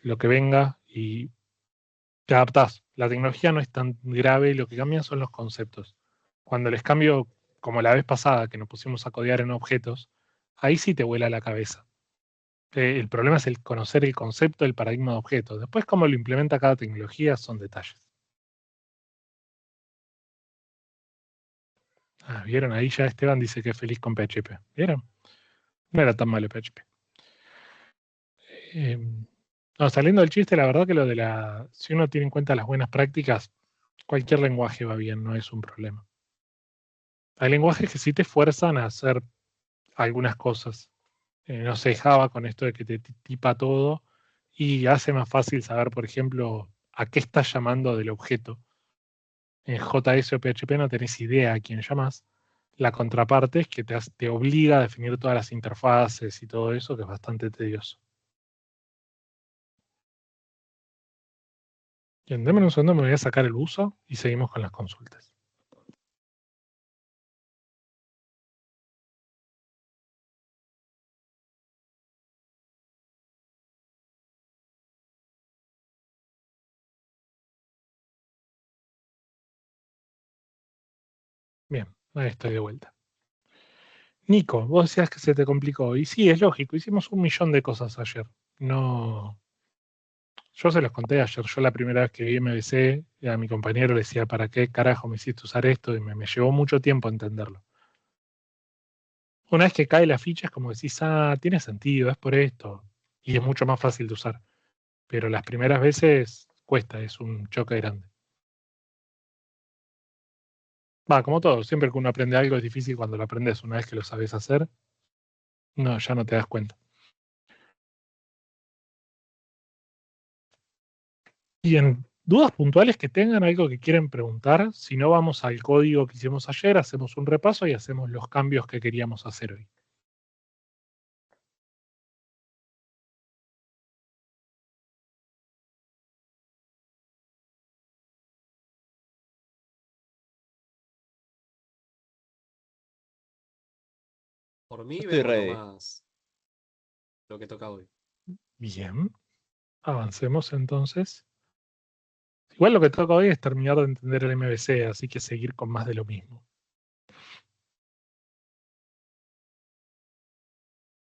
lo que venga y te adaptás. La tecnología no es tan grave, lo que cambian son los conceptos. Cuando les cambio, como la vez pasada que nos pusimos a codear en objetos, ahí sí te vuela la cabeza. El problema es el conocer el concepto, el paradigma de objetos. Después, cómo lo implementa cada tecnología son detalles. Ah, ¿vieron? Ahí ya Esteban dice que es feliz con PHP. ¿Vieron? No era tan malo PHP. Eh, no, saliendo del chiste, la verdad que lo de si uno tiene en cuenta las buenas prácticas, cualquier lenguaje va bien, no es un problema. Hay lenguajes que sí te fuerzan a hacer algunas cosas. No sé, Java con esto de que te tipa todo y hace más fácil saber, por ejemplo, a qué estás llamando del objeto. En JS o PHP no tenés idea a quién llamas. La contraparte es que te obliga a definir todas las interfaces y todo eso, que es bastante tedioso. Bien, déme un segundo, me voy a sacar el uso y seguimos con las consultas. Bien, ahí estoy de vuelta. Nico, vos decías que se te complicó. Y sí, es lógico, hicimos 1.000.000 de cosas ayer. No. Yo se los conté ayer. Yo la primera vez que vi MVC, a mi compañero le decía, ¿para qué carajo me hiciste usar esto? Y me llevó mucho tiempo entenderlo. Una vez que cae la ficha es como decís, ah, tiene sentido, es por esto. Y es mucho más fácil de usar. Pero las primeras veces cuesta, es un choque grande. Va, como todo, siempre que uno aprende algo es difícil cuando lo aprendes. Una vez que lo sabes hacer, no, ya no te das cuenta. Y en dudas puntuales que tengan, algo que quieren preguntar, si no vamos al código que hicimos ayer, hacemos un repaso y hacemos los cambios que queríamos hacer hoy. Por mí Estoy vemos ready. nomás lo que toca hoy. Bien, avancemos entonces. Igual lo que toca hoy es terminar de entender el MVC, así que seguir con más de lo mismo.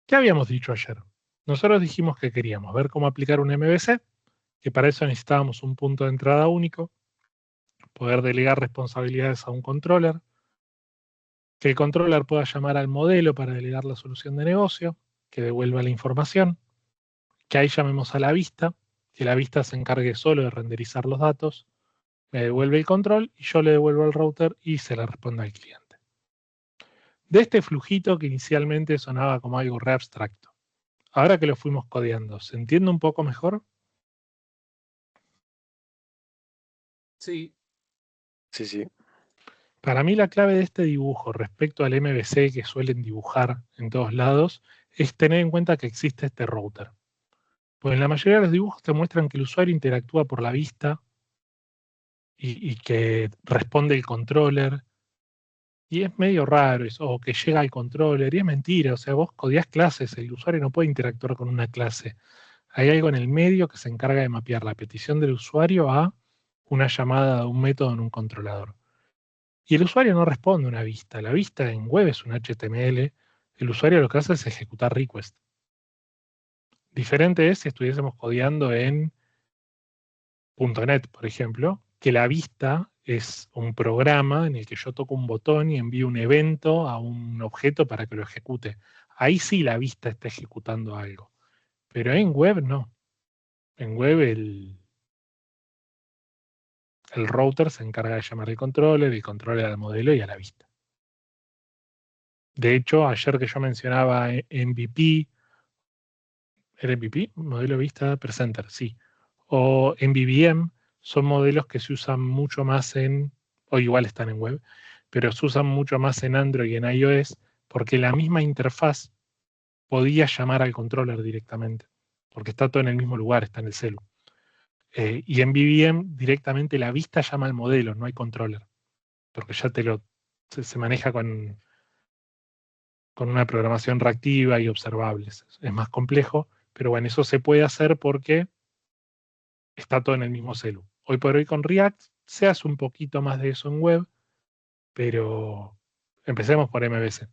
¿Qué habíamos dicho ayer? Nosotros dijimos que queríamos ver cómo aplicar un MVC, que para eso necesitábamos un punto de entrada único, poder delegar responsabilidades a un controller, que el controller pueda llamar al modelo para delegar la solución de negocio, que devuelva la información, que ahí llamemos a la vista, que la vista se encargue solo de renderizar los datos, me devuelve el control y yo le devuelvo al router y se le responde al cliente. De este flujito que inicialmente sonaba como algo re abstracto. Ahora que lo fuimos codeando, ¿se entiende un poco mejor? Sí, Sí, sí. Para mí la clave de este dibujo respecto al MVC que suelen dibujar en todos lados es tener en cuenta que existe este router. Pues en la mayoría de los dibujos te muestran que el usuario interactúa por la vista y que responde el controller. Y es medio raro eso, o que llega al controller, y es mentira. O sea, vos codiás clases, el usuario no puede interactuar con una clase. Hay algo en el medio que se encarga de mapear la petición del usuario a una llamada de un método en un controlador. Y el usuario no responde a una vista. La vista en web es un HTML. El usuario lo que hace es ejecutar request. Diferente es si estuviésemos codeando en .NET, por ejemplo, que la vista es un programa en el que yo toco un botón y envío un evento a un objeto para que lo ejecute. Ahí sí la vista está ejecutando algo. Pero en web no. En web el router se encarga de llamar al controller, el controller al modelo y a la vista. De hecho, ayer que yo mencionaba MVP, ¿era MVP? Modelo vista presenter, sí. O MVVM, son modelos que se usan mucho más o igual están en web, pero se usan mucho más en Android y en iOS porque la misma interfaz podía llamar al controller directamente, porque está todo en el mismo lugar, está en el celu. Y en MVVM directamente la vista llama al modelo, no hay controller, porque ya se maneja con una programación reactiva y observables. Es más complejo, pero bueno, eso se puede hacer porque está todo en el mismo celu. Hoy por hoy con React se hace un poquito más de eso en web, pero empecemos por MVC.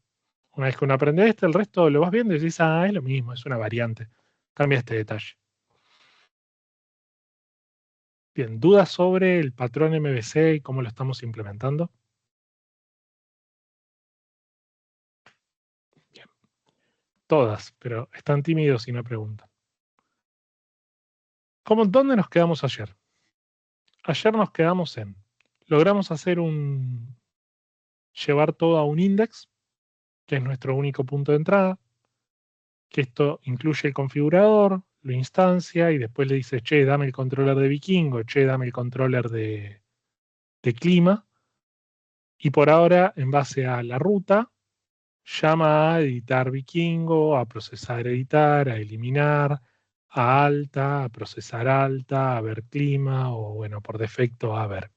Una vez que uno aprende esto, el resto lo vas viendo y dices, es lo mismo, es una variante. Cambia este detalle. Bien, ¿dudas sobre el patrón MVC y cómo lo estamos implementando? Bien, todas, pero están tímidos y no preguntan. ¿Dónde nos quedamos ayer? Ayer nos quedamos logramos hacer llevar todo a un index, que es nuestro único punto de entrada, que esto incluye el configurador, lo instancia y después le dice, che, dame el controller de Vikingo, che, dame el controller de clima. Y por ahora, en base a la ruta, llama a editar Vikingo, a procesar editar, a eliminar, a alta, a procesar alta, a ver clima o bueno, por defecto a ver.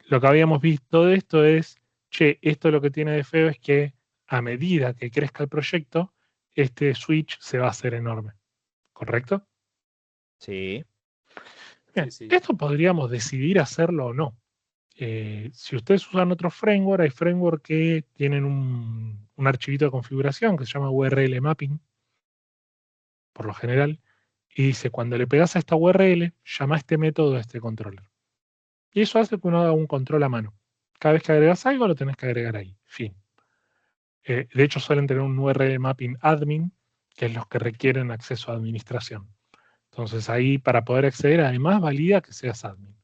Lo que habíamos visto de esto es, che, esto lo que tiene de feo es que a medida que crezca el proyecto, este switch se va a hacer enorme. ¿Correcto? Sí. Bien, Sí. esto podríamos decidir hacerlo o no. Si ustedes usan otro framework, hay framework que tienen un archivito de configuración que se llama URL mapping, por lo general, y dice, cuando le pegas a esta URL, llama a este método a este controller. Y eso hace que uno haga un control a mano. Cada vez que agregas algo, lo tenés que agregar ahí. Fin. De hecho, suelen tener un URL mapping admin, que es los que requieren acceso a administración. Entonces ahí, para poder acceder, además valida que seas admin.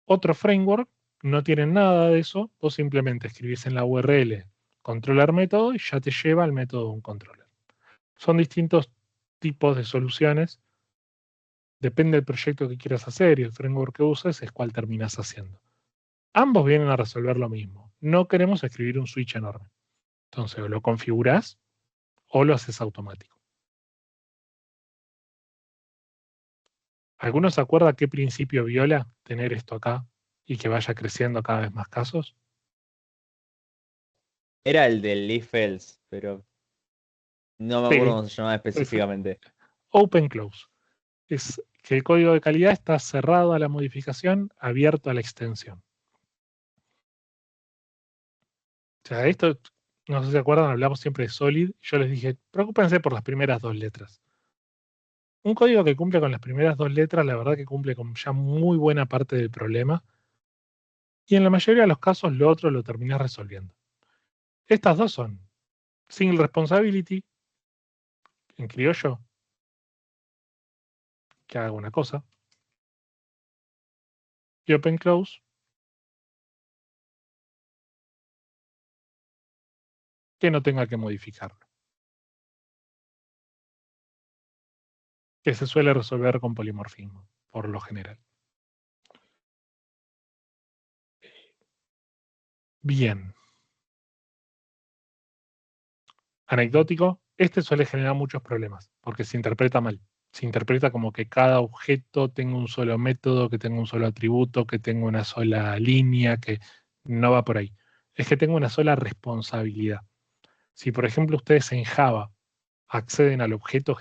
Otro framework no tiene nada de eso, vos simplemente escribís en la URL controller método y ya te lleva al método de un controller. Son distintos tipos de soluciones, depende del proyecto que quieras hacer y el framework que uses es cuál terminas haciendo. Ambos vienen a resolver lo mismo. No queremos escribir un switch enorme. Entonces o lo configurás o lo haces automático. ¿Alguno se acuerda qué principio viola tener esto acá y que vaya creciendo cada vez más casos? Era el del if else, pero no me acuerdo Sí, cómo se llamaba específicamente. Open Close. Es que el código de calidad está cerrado a la modificación, abierto a la extensión. O sea, esto, no sé si se acuerdan, hablamos siempre de Solid. Yo les dije, preocúpense por las primeras dos letras. Un código que cumple con las primeras dos letras, la verdad que cumple con ya muy buena parte del problema. Y en la mayoría de los casos lo otro lo terminás resolviendo. Estas dos son Single Responsibility, en criollo, que haga una cosa, y Open Close, que no tenga que modificarlo. Que se suele resolver con polimorfismo, por lo general. Bien. Anecdótico, este suele generar muchos problemas, porque se interpreta mal. Se interpreta como que cada objeto tenga un solo método, que tenga un solo atributo, que tenga una sola línea, que no va por ahí. Es que tenga una sola responsabilidad. Si, por ejemplo, ustedes en Java acceden al objeto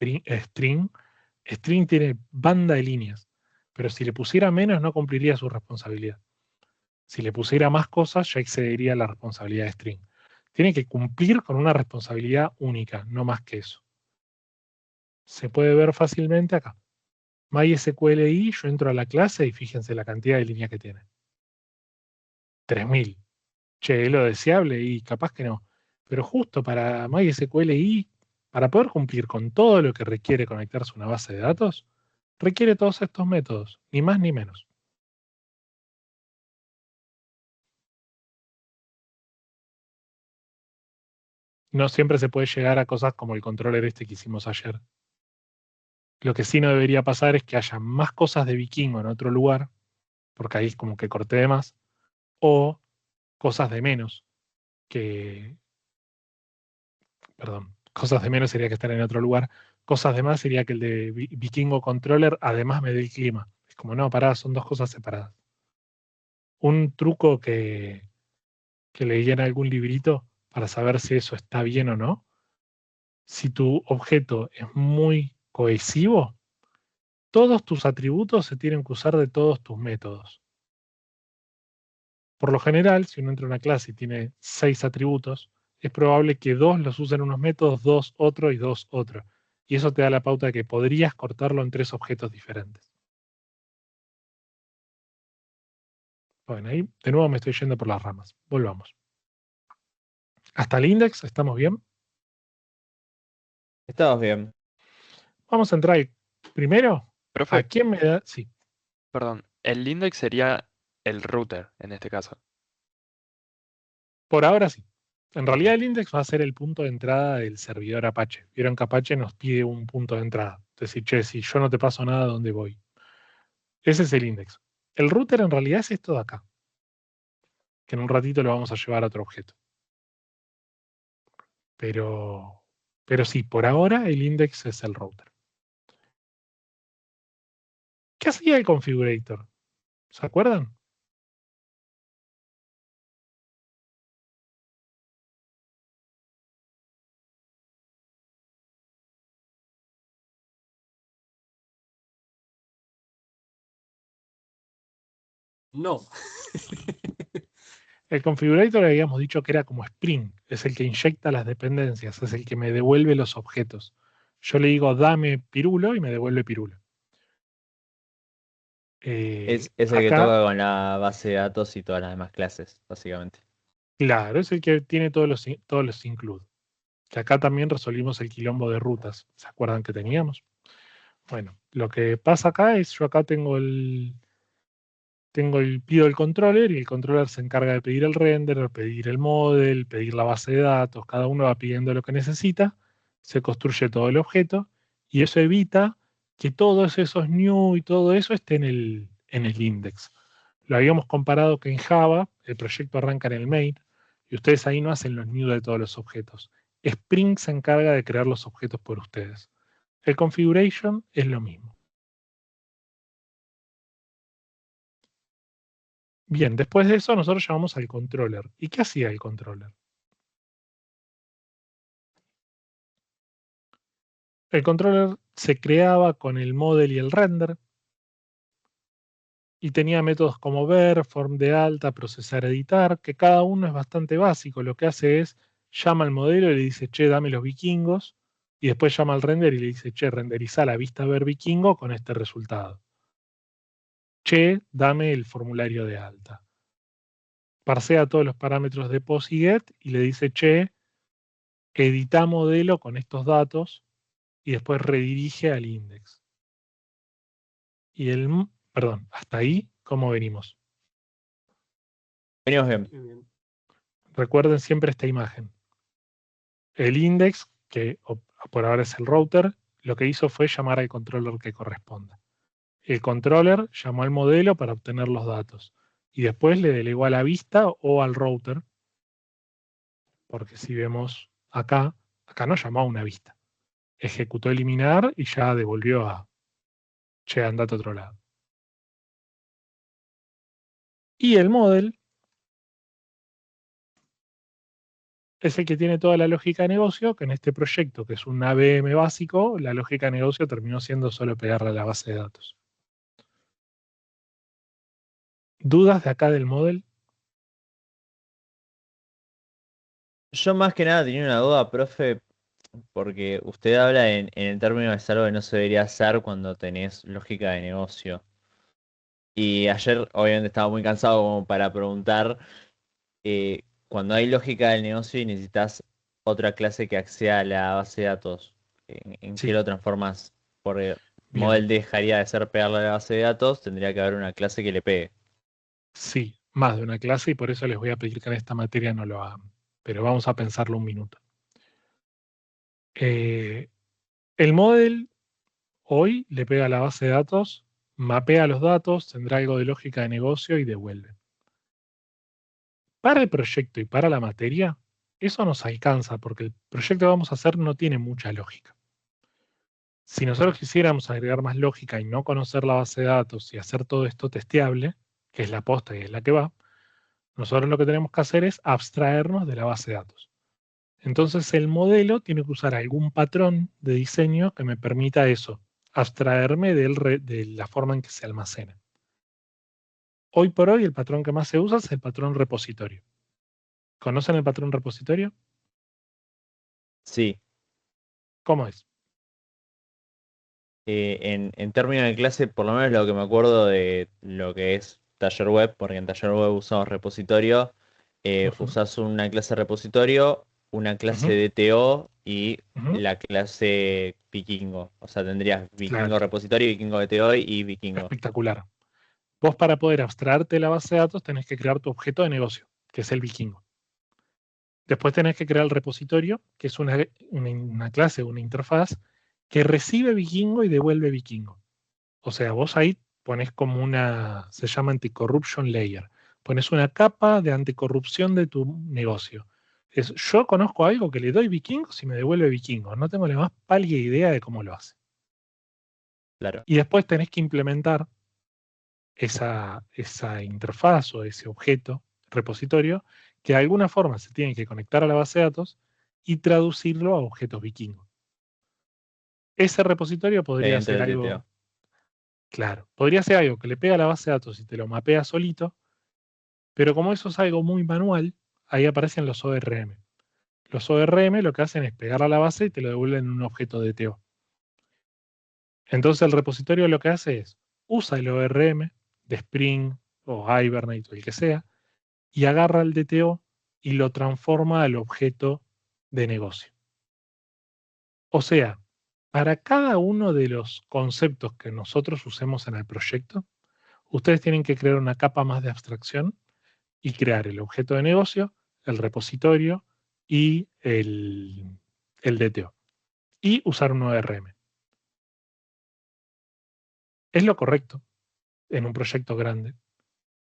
string tiene banda de líneas, pero si le pusiera menos no cumpliría su responsabilidad. Si le pusiera más cosas ya excedería la responsabilidad de string. Tiene que cumplir con una responsabilidad única, no más que eso. Se puede ver fácilmente acá. MySQLi, yo entro a la clase y fíjense la cantidad de líneas que tiene. 3000. Che, es lo deseable y capaz que no. Pero justo para MySQLi, para poder cumplir con todo lo que requiere conectarse a una base de datos, requiere todos estos métodos, ni más ni menos. No siempre se puede llegar a cosas como el controller este que hicimos ayer. Lo que sí no debería pasar es que haya más cosas de Vikingo en otro lugar, porque ahí es como que corté de más, o cosas de menos, que, perdón, cosas de menos sería que estén en otro lugar, cosas de más sería que el de Vikingo Controller además me dé el clima. Es como, no, pará, son dos cosas separadas. Un truco que leí en algún librito para saber si eso está bien o no, si tu objeto es muy cohesivo, todos tus atributos se tienen que usar de todos tus métodos. Por lo general, si uno entra a una clase y tiene 6 atributos, es probable que 2 los usen unos métodos, 2 otro y 2 otro. Y eso te da la pauta de que podrías cortarlo en 3 objetos diferentes. Bueno, ahí de nuevo me estoy yendo por las ramas. Volvamos. Hasta el index, ¿estamos bien? Estamos bien. Vamos a entrar primero. ¿A Profe, quién me da? Sí. perdón, el index sería el router en este caso. Por ahora sí. En realidad el index va a ser el punto de entrada del servidor Apache. Vieron que Apache nos pide un punto de entrada. Es decir, che, si yo no te paso nada, ¿dónde voy? Ese es el index. El router en realidad es esto de acá, que en un ratito lo vamos a llevar a otro objeto. Pero sí, por ahora el index es el router. ¿Qué hacía el configurator? ¿Se acuerdan? No. El configurator habíamos dicho que era como Spring, es el que inyecta las dependencias, es el que me devuelve los objetos. Yo le digo dame pirulo y me devuelve pirulo. Es el que Acá, toca con la base de datos y todas las demás clases, básicamente. claro, es el que tiene todos los include. Que acá también resolvimos el quilombo de rutas. ¿Se acuerdan que teníamos? Bueno, lo que pasa acá es yo acá pido el controller y el controller se encarga de pedir el render, pedir el model, pedir la base de datos, cada uno va pidiendo lo que necesita, se construye todo el objeto y eso evita que todos esos new y todo eso esté en el index. Lo habíamos comparado que en Java el proyecto arranca en el main y ustedes ahí no hacen los new de todos los objetos. Spring se encarga de crear los objetos por ustedes. El configuration es lo mismo. Bien, después de eso nosotros llamamos al controller. ¿Y qué hacía el controller? El controller se creaba con el model y el render y tenía métodos como ver, form de alta, procesar, editar, que cada uno es bastante básico. Lo que hace es llama al modelo y le dice, che, dame los vikingos, y después llama al render y le dice, che, renderiza la vista ver vikingo con este resultado. Che, dame el formulario de alta. Parsea todos los parámetros de POS y GET y le dice, che, edita modelo con estos datos y después redirige al index. Y perdón, hasta ahí, ¿cómo venimos? Venimos bien. Muy bien. Recuerden siempre esta imagen. El index, que por ahora es el router, lo que hizo fue llamar al controller que corresponda. El controller llamó al modelo para obtener los datos y después le delegó a la vista o al router, porque si vemos acá no llamó a una vista. Ejecutó eliminar y ya devolvió a, che, andate a otro lado. Y el model es el que tiene toda la lógica de negocio, que en este proyecto, que es un ABM básico, la lógica de negocio terminó siendo solo pegarle a la base de datos. ¿Dudas de acá del model? Yo más que nada tenía una duda, profe, porque usted habla en el término de algo que no se debería hacer cuando tenés lógica de negocio. Y ayer obviamente estaba muy cansado como para preguntar, cuando hay lógica del negocio y necesitas otra clase que acceda a la base de datos, ¿en Sí. qué lo transformas? Porque Bien. model dejaría de ser pegarle a la base de datos, tendría que haber una clase que le pegue. Sí, más de una clase y por eso les voy a pedir que en esta materia no lo hagan. Pero vamos a pensarlo un minuto. El model hoy le pega a la base de datos, mapea los datos, tendrá algo de lógica de negocio y devuelve. Para el proyecto y para la materia, eso nos alcanza porque el proyecto que vamos a hacer no tiene mucha lógica. Si nosotros quisiéramos agregar más lógica y no conocer la base de datos y hacer todo esto testeable, que es la posta y es la que va, nosotros lo que tenemos que hacer es abstraernos de la base de datos. Entonces el modelo tiene que usar algún patrón de diseño que me permita eso, abstraerme de la forma en que se almacena. Hoy por hoy el patrón que más se usa es el patrón repositorio. ¿Conocen el patrón repositorio? Sí. ¿Cómo es? En términos de clase, por lo menos lo que me acuerdo de lo que es taller web, porque en taller web usamos repositorio, Ujú, usás una clase repositorio, una clase ujú, DTO y ujú. la clase vikingo. O sea, tendrías vikingo Claro, repositorio, vikingo DTO y vikingo. espectacular. Vos para poder abstraerte de la base de datos tenés que crear tu objeto de negocio, que es el vikingo. Después tenés que crear el repositorio, que es una clase, una interfaz, que recibe vikingo y devuelve vikingo. O sea, vos ahí pones como se llama anti-corruption layer. Pones una capa de anticorrupción de tu negocio. Yo conozco algo que le doy vikingos y me devuelve vikingos. No tengo la más pálida idea de cómo lo hace. Claro. Y después tenés que implementar esa interfaz o ese objeto repositorio que de alguna forma se tiene que conectar a la base de datos y traducirlo a objetos vikingos. Ese repositorio podría Mediante ser el algo, DTO. claro, podría ser algo que le pega a la base de datos y te lo mapea solito, pero como eso es algo muy manual, ahí aparecen los ORM. Los ORM lo que hacen es pegar a la base y te lo devuelven en un objeto DTO. Entonces el repositorio lo que hace es, usa el ORM de Spring o Hibernate o el que sea, y agarra el DTO y lo transforma al objeto de negocio. O sea, para cada uno de los conceptos que nosotros usemos en el proyecto, ustedes tienen que crear una capa más de abstracción y crear el objeto de negocio, el repositorio y el DTO. Y usar un ORM. Es lo correcto en un proyecto grande.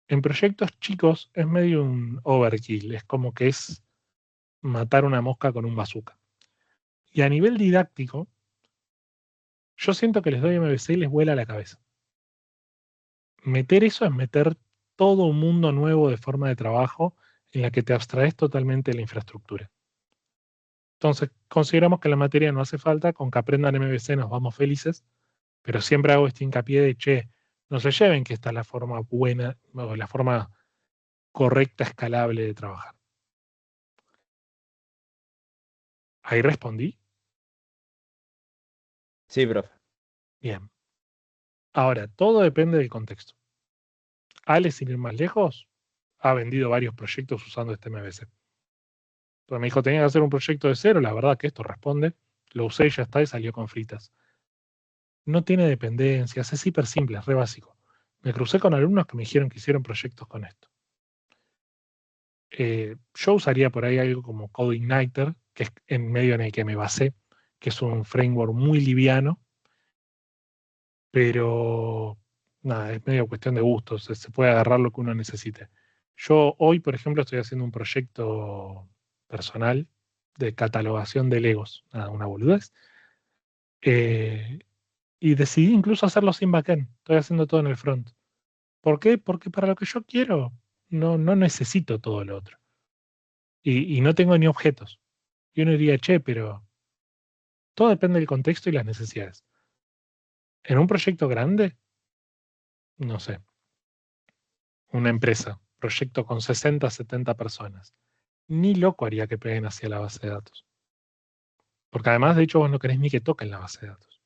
En proyectos chicos es medio un overkill, es como que es matar una mosca con un bazooka. Y a nivel didáctico, yo siento que les doy MVC y les vuela la cabeza. Meter eso es meter todo un mundo nuevo de forma de trabajo en la que te abstraes totalmente de la infraestructura. Entonces, consideramos que la materia no hace falta, con que aprendan MVC nos vamos felices, pero siempre hago este hincapié de, che, no se lleven que esta es la forma buena o la forma correcta, escalable de trabajar. Ahí respondí. Sí, profe. Bien. Ahora, todo depende del contexto. Ale, sin ir más lejos, ha vendido varios proyectos usando este MVC. Entonces me dijo, tenía que hacer un proyecto de cero, la verdad que esto responde, lo usé y ya está y salió con fritas. No tiene dependencias, es hiper simple, es re básico. Me crucé con alumnos que me dijeron que hicieron proyectos con esto. Yo usaría por ahí algo como CodeIgniter, que es en medio en el que me basé, que es un framework muy liviano, pero nada, es medio cuestión de gustos, se puede agarrar lo que uno necesite. Yo hoy, por ejemplo, estoy haciendo un proyecto personal de catalogación de Legos, nada, una boludez. Eh, y decidí incluso hacerlo sin backend, estoy haciendo todo en el front. ¿Por qué? Porque para lo que yo quiero no necesito todo lo otro. Y no tengo ni objetos. Y uno diría, che, pero todo depende del contexto y las necesidades. En un proyecto grande, no sé, una empresa, proyecto con 60, 70 personas, ni loco haría que peguen hacia la base de datos. Porque además, de hecho, vos no querés ni que toquen la base de datos.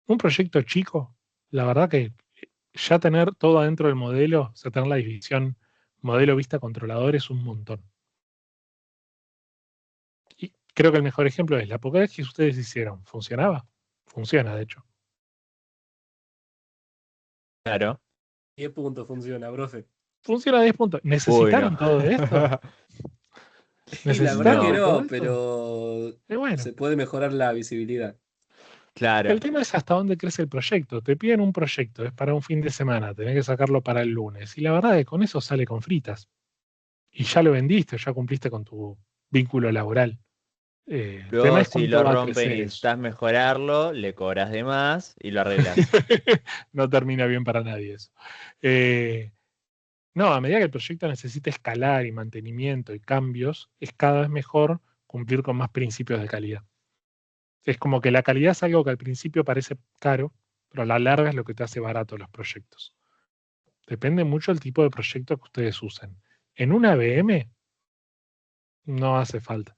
Un proyecto chico, la verdad que ya tener todo adentro del modelo, o sea, tener la división modelo vista controlador es un montón. Y creo que el mejor ejemplo es la Pokédex que ustedes hicieron. ¿Funcionaba? Funciona, de hecho. Claro. 10 puntos funciona, profe. Funciona a 10 puntos. Uy, no. ¿Necesitaron todo esto? Y la verdad que ¿Necesitaron de No, todo no, esto? pero Y bueno, se puede mejorar la visibilidad. el claro. tema es hasta dónde crece el proyecto. Te piden un proyecto, es para un fin de semana, tenés que sacarlo para el lunes. Y la verdad es que con eso sale con fritas. Y ya lo vendiste, ya cumpliste con tu vínculo laboral. El tema Luego, es si cuánto lo va a rompe y crecer eso. necesitas mejorarlo, le cobras de más y lo arreglas. No termina bien para nadie eso. Eh, no, a medida que el proyecto necesita escalar y mantenimiento y cambios, es cada vez mejor cumplir con más principios de calidad. Es como que la calidad es algo que al principio parece caro, pero a la larga es lo que te hace barato los proyectos. Depende mucho del tipo de proyecto que ustedes usen. En una VM no hace falta.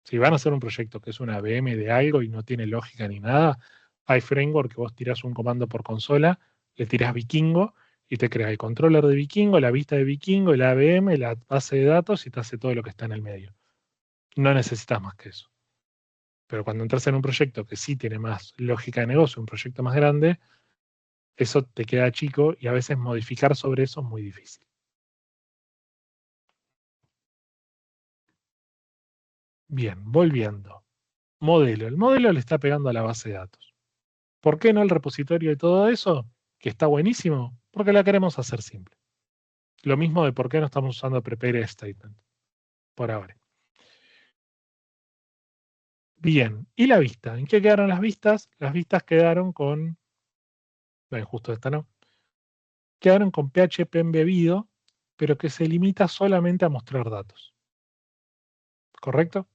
Si van a hacer un proyecto que es una VM de algo y no tiene lógica ni nada, hay framework que vos tirás un comando por consola, le tirás Vikingo y te crea el controller de Vikingo, la vista de Vikingo, la VM, la base de datos y te hace todo lo que está en el medio. No necesitas más que eso. Pero cuando entras en un proyecto que sí tiene más lógica de negocio, un proyecto más grande, eso te queda chico y a veces modificar sobre eso es muy difícil. Bien, volviendo. Modelo. El modelo le está pegando a la base de datos. ¿Por qué no el repositorio de todo eso? Que está buenísimo, porque la queremos hacer simple. Lo mismo de por qué no estamos usando prepare statement por ahora. Bien, ¿y la vista? ¿En qué quedaron las vistas? Las vistas quedaron con, bueno, justo esta no, quedaron con PHP embebido, pero que se limita solamente a mostrar datos. ¿Correcto?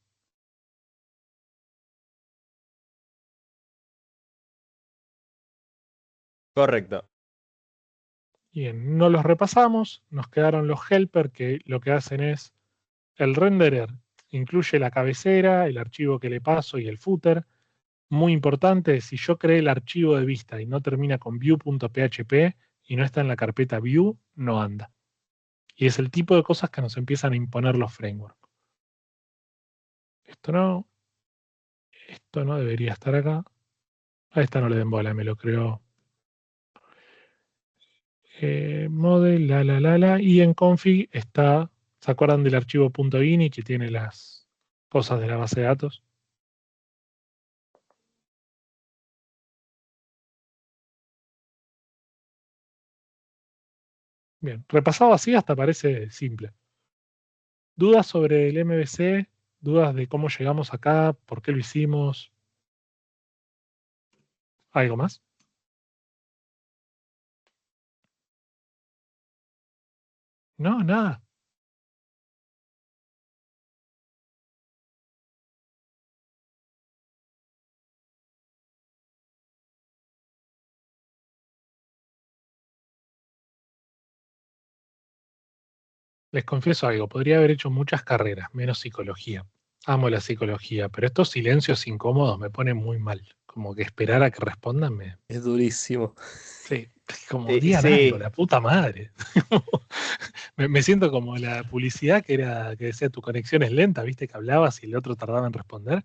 Correcto. Bien, no los repasamos, nos quedaron los helper que lo que hacen es el renderer, incluye la cabecera, el archivo que le paso y el footer. Muy importante, si yo creé el archivo de vista y no termina con view.php y no está en la carpeta view, no anda. Y es el tipo de cosas que nos empiezan a imponer los frameworks. Esto no debería estar acá. A esta no le den bola, me lo creo. Model, y en config está, ¿se acuerdan del archivo .ini que tiene las cosas de la base de datos? Bien, repasado así hasta parece simple. ¿Dudas sobre el MVC? ¿Dudas de cómo llegamos acá? ¿Por qué lo hicimos? ¿Algo más? No, nada. Les confieso algo, podría haber hecho muchas carreras, menos psicología. Amo la psicología, pero estos silencios incómodos me ponen muy mal. Como que esperar a que respondan me... Es durísimo. Sí, como digan Sí, algo, la puta madre. Me siento como la publicidad que decía tu conexión es lenta, viste que hablabas y el otro tardaba en responder.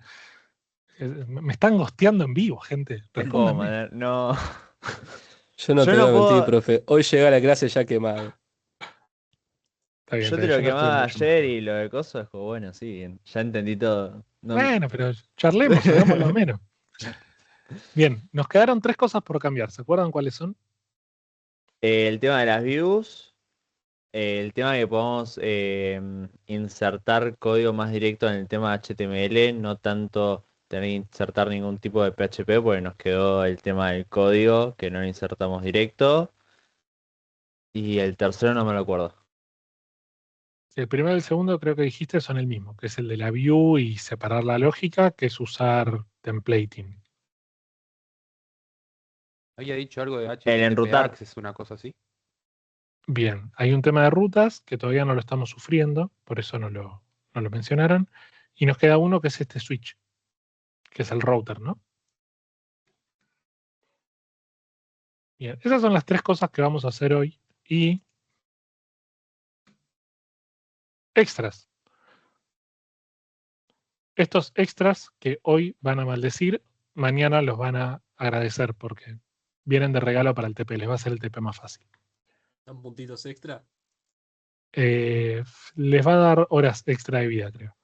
Me están gosteando en vivo, gente. no puedo Respóndanme. mandar, no. Yo no Yo te voy no a mentir, puedo. profe. Hoy llega a la clase ya quemado. Está bien, Yo te yo lo no estuve quemaba mucho más. ayer y lo de cosas, como bueno, sí, bien, ya entendí todo. No... Bueno, pero charlemos, hagámoslo menos. Bien, nos quedaron 3 cosas por cambiar. ¿Se acuerdan cuáles son? El tema de las views, el tema de que podamos insertar código más directo en el tema de HTML, no tanto tener que insertar ningún tipo de PHP, porque nos quedó el tema del código, que no lo insertamos directo. Y el tercero no me lo acuerdo. El primero y el segundo creo que dijiste son el mismo, que es el de la view y separar la lógica, que es usar templating. Había dicho algo de El HTTP enrutar. Access, una cosa así. Bien, hay un tema de rutas que todavía no lo estamos sufriendo, por eso no lo mencionaron. Y nos queda uno que es este switch, que es el router, ¿no? Bien, esas son las 3 cosas que vamos a hacer hoy. Y extras. Estos extras que hoy van a maldecir, mañana los van a agradecer porque vienen de regalo para el TP, les va a ser el TP más fácil. ¿Dan puntitos extra? Les va a dar horas extra de vida, creo.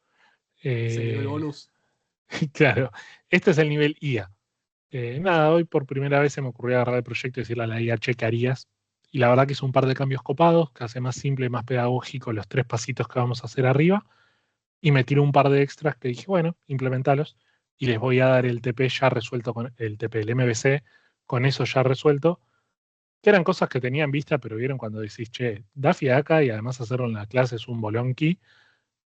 ¿Es el nivel bonus? Claro, este es el nivel IA. Nada, hoy por primera vez se me ocurrió agarrar el proyecto y decirle a la IA, che, ¿qué harías? Y la verdad que hizo un par de cambios copados, que hace más simple y más pedagógico los 3 pasitos que vamos a hacer arriba. Y me tiró un par de extras que dije, bueno, implementalos. Y les voy a dar el TP ya resuelto con el TP, el MVC, con eso ya resuelto. Que eran cosas que tenían vista, pero vieron cuando decís, che, da fiaca y además hacerlo en la clase es un bolonqui.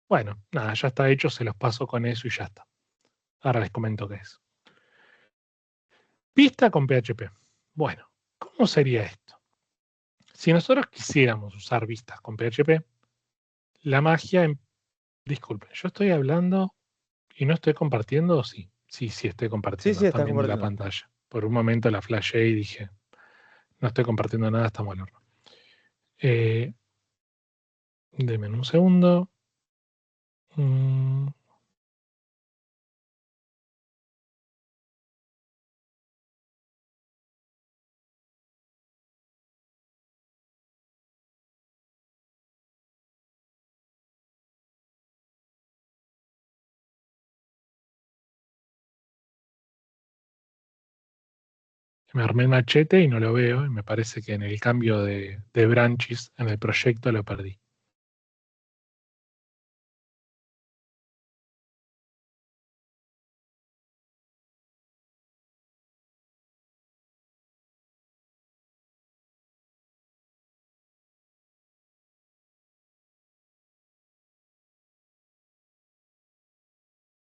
Bueno, nada, ya está hecho, se los paso con eso y ya está. Ahora les comento qué es. Vista con PHP. Bueno, ¿cómo sería esto? Si nosotros quisiéramos usar vistas con PHP, la magia... Disculpen, yo estoy hablando y no estoy compartiendo, ¿o sí? Sí, estoy compartiendo. Sí, Están estás viendo la compartiendo. pantalla. Por un momento la flashé y dije, no estoy compartiendo nada, estamos al horno. Denme un segundo. Mm, Me armé el machete y no lo veo, y me parece que en el cambio de branches en el proyecto lo perdí.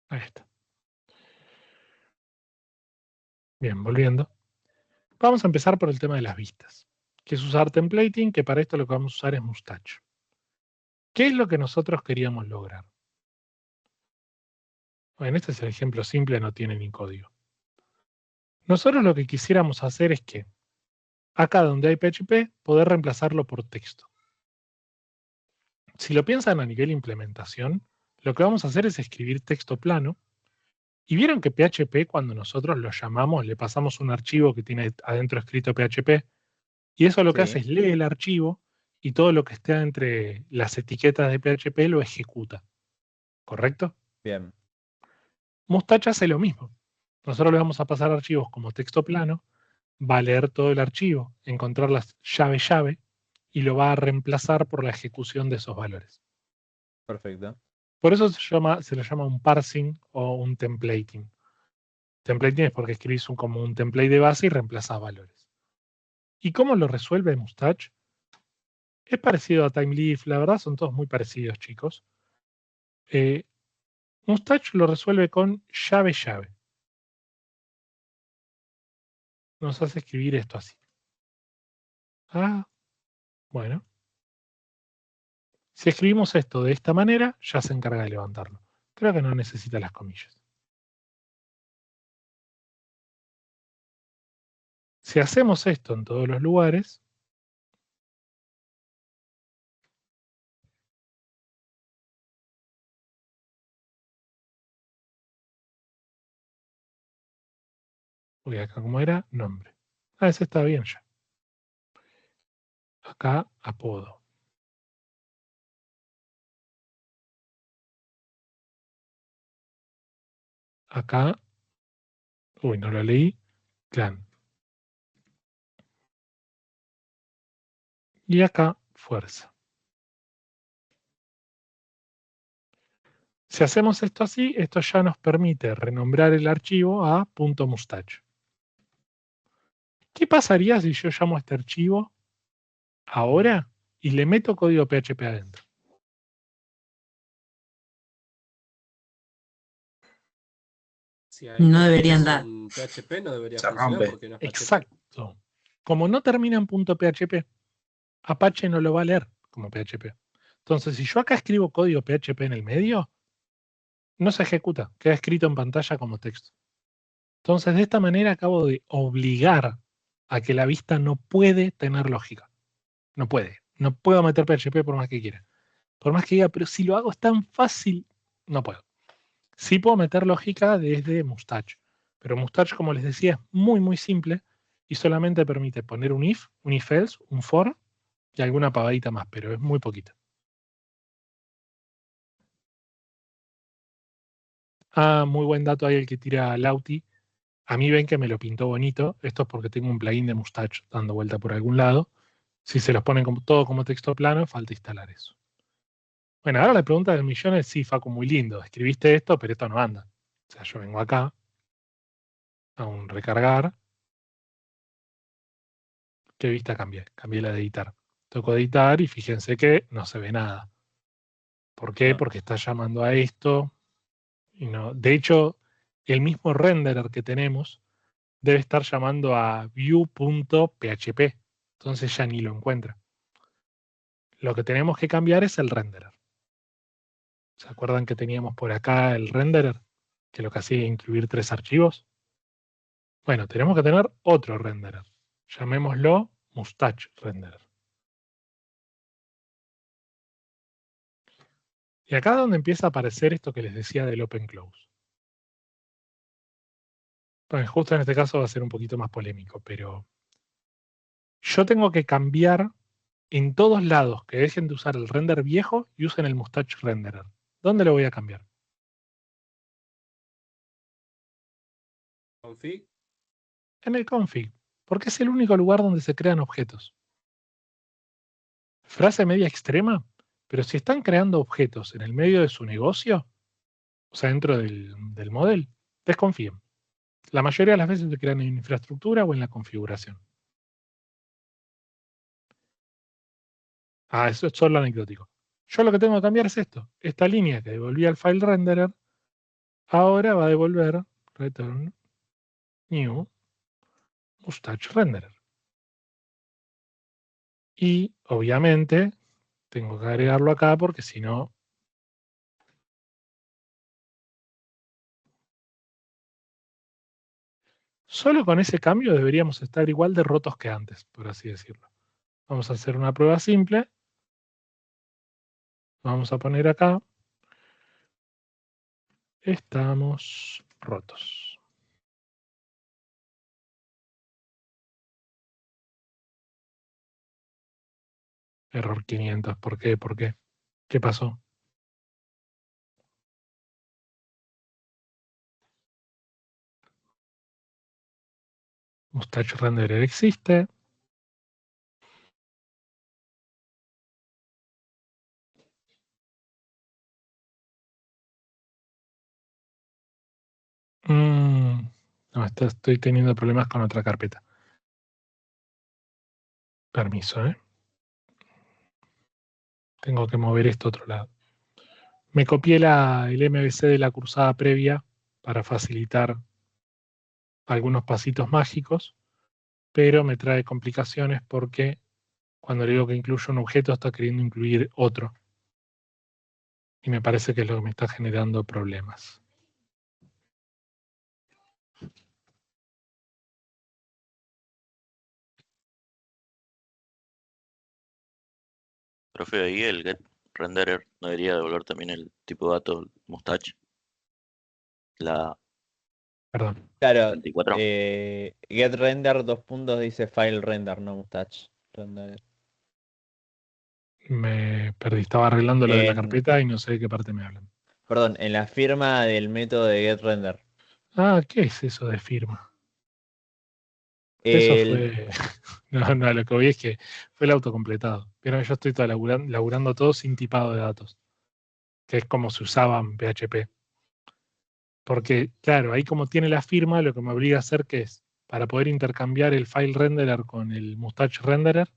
Ahí está. Bien, volviendo. Vamos a empezar por el tema de las vistas, que es usar templating, que para esto lo que vamos a usar es Mustache. ¿Qué es lo que nosotros queríamos lograr? Bueno, este es el ejemplo simple, no tiene ni código. Nosotros lo que quisiéramos hacer es que acá donde hay PHP, poder reemplazarlo por texto. Si lo piensan a nivel implementación, lo que vamos a hacer es escribir texto plano. Y vieron que PHP, cuando nosotros lo llamamos, le pasamos un archivo que tiene adentro escrito PHP, y eso lo que hace Sí, es lee el archivo y todo lo que esté entre las etiquetas de PHP lo ejecuta. ¿Correcto? bien. Mustache hace lo mismo. Nosotros le vamos a pasar archivos como texto plano, va a leer todo el archivo, encontrar las llave y lo va a reemplazar por la ejecución de esos valores. Perfecto. Por eso se le llama un parsing o un templating. Templating es porque escribís como un template de base y reemplazás valores. ¿Y cómo lo resuelve Mustache? Es parecido a Timeleaf, la verdad son todos muy parecidos, chicos. Mustache lo resuelve con llave. Nos hace escribir esto así. Ah, bueno. Si escribimos esto de esta manera, ya se encarga de levantarlo. Creo que no necesita las comillas. Si hacemos esto en todos los lugares, voy acá como era, nombre. Ah, ese está bien ya. Acá, apodo. Acá, uy, no lo leí, clan. Y acá, fuerza. Si hacemos esto así, esto ya nos permite renombrar el archivo a .mustache. ¿Qué pasaría si yo llamo a este archivo ahora y le meto código PHP adentro? Si No ahí debería es andar. un PHP, no debería Se funcionar rompe. porque no es PHP. Exacto. Como no termina en .php, Apache no lo va a leer como PHP. Entonces, si yo acá escribo código PHP en el medio, no se ejecuta, queda escrito en pantalla como texto. Entonces, de esta manera acabo de obligar a que la vista no puede tener lógica. No puede. No puedo meter PHP por más que quiera. Por más que diga, pero si lo hago es tan fácil, no puedo. Sí puedo meter lógica desde Mustache. Pero Mustache, como les decía, es muy, muy simple y solamente permite poner un if else, un for y alguna pavadita más, pero es muy poquito. Ah, muy buen dato ahí el que tira Lauti. A mí ven que me lo pintó bonito. Esto es porque tengo un plugin de Mustache dando vuelta por algún lado. Si se los ponen todo como texto plano, falta instalar eso. Bueno, ahora la pregunta del millón es, sí, Facu, muy lindo. Escribiste esto, pero esto no anda. O sea, yo vengo acá a un recargar. ¿Qué vista cambié? Cambié la de editar. Toco editar y fíjense que no se ve nada. ¿Por qué? No. Porque está llamando a esto. Y no. De hecho, el mismo renderer que tenemos debe estar llamando a view.php. Entonces ya ni lo encuentra. Lo que tenemos que cambiar es el renderer. ¿Se acuerdan que teníamos por acá el renderer? Que lo que hacía era incluir 3 archivos. Bueno, tenemos que tener otro renderer. Llamémoslo Mustache Renderer. Y acá es donde empieza a aparecer esto que les decía del Open Close. Entonces, justo en este caso va a ser un poquito más polémico, pero yo tengo que cambiar en todos lados que dejen de usar el render viejo y usen el Mustache Renderer. ¿Dónde lo voy a cambiar? Config. En el config, porque es el único lugar donde se crean objetos. Frase media extrema, pero si están creando objetos en el medio de su negocio, o sea, dentro del model, desconfíen. La mayoría de las veces se crean en infraestructura o en la configuración. Eso es solo anecdótico. Yo lo que tengo que cambiar es esto. Esta línea que devolvía al file renderer, ahora va a devolver return new mustache renderer. Y obviamente tengo que agregarlo acá porque si no, solo con ese cambio deberíamos estar igual de rotos que antes, por así decirlo. Vamos a hacer una prueba simple. Vamos a poner acá. Estamos rotos. Error 500. ¿Por qué? ¿Por qué? ¿Qué pasó? Mustache Renderer existe. No, estoy teniendo problemas con otra carpeta. Permiso, ¿eh? Tengo que mover esto a otro lado. Me copié el MVC de la cursada previa para facilitar algunos pasitos mágicos, pero me trae complicaciones porque cuando le digo que incluyo un objeto está queriendo incluir otro. Y me parece que es lo que me está generando problemas. Profe, ahí el get renderer no debería devolver también el tipo de dato mustache. La Perdón. Claro, 24. get render 2 puntos dice file render, no mustache renderer. Me perdí. Estaba arreglando lo de la En- carpeta y no sé de qué parte me hablan. Perdón, en la firma del método de get render. ¿Qué es eso de firma? Eso El- fue. No, lo que voy es que fue el autocompletado. Pero yo estoy todo laburando todo sin tipado de datos, que es como se usaba en PHP. Porque, claro, ahí como tiene la firma, lo que me obliga a hacer que es, para poder intercambiar el file renderer con el mustache renderer,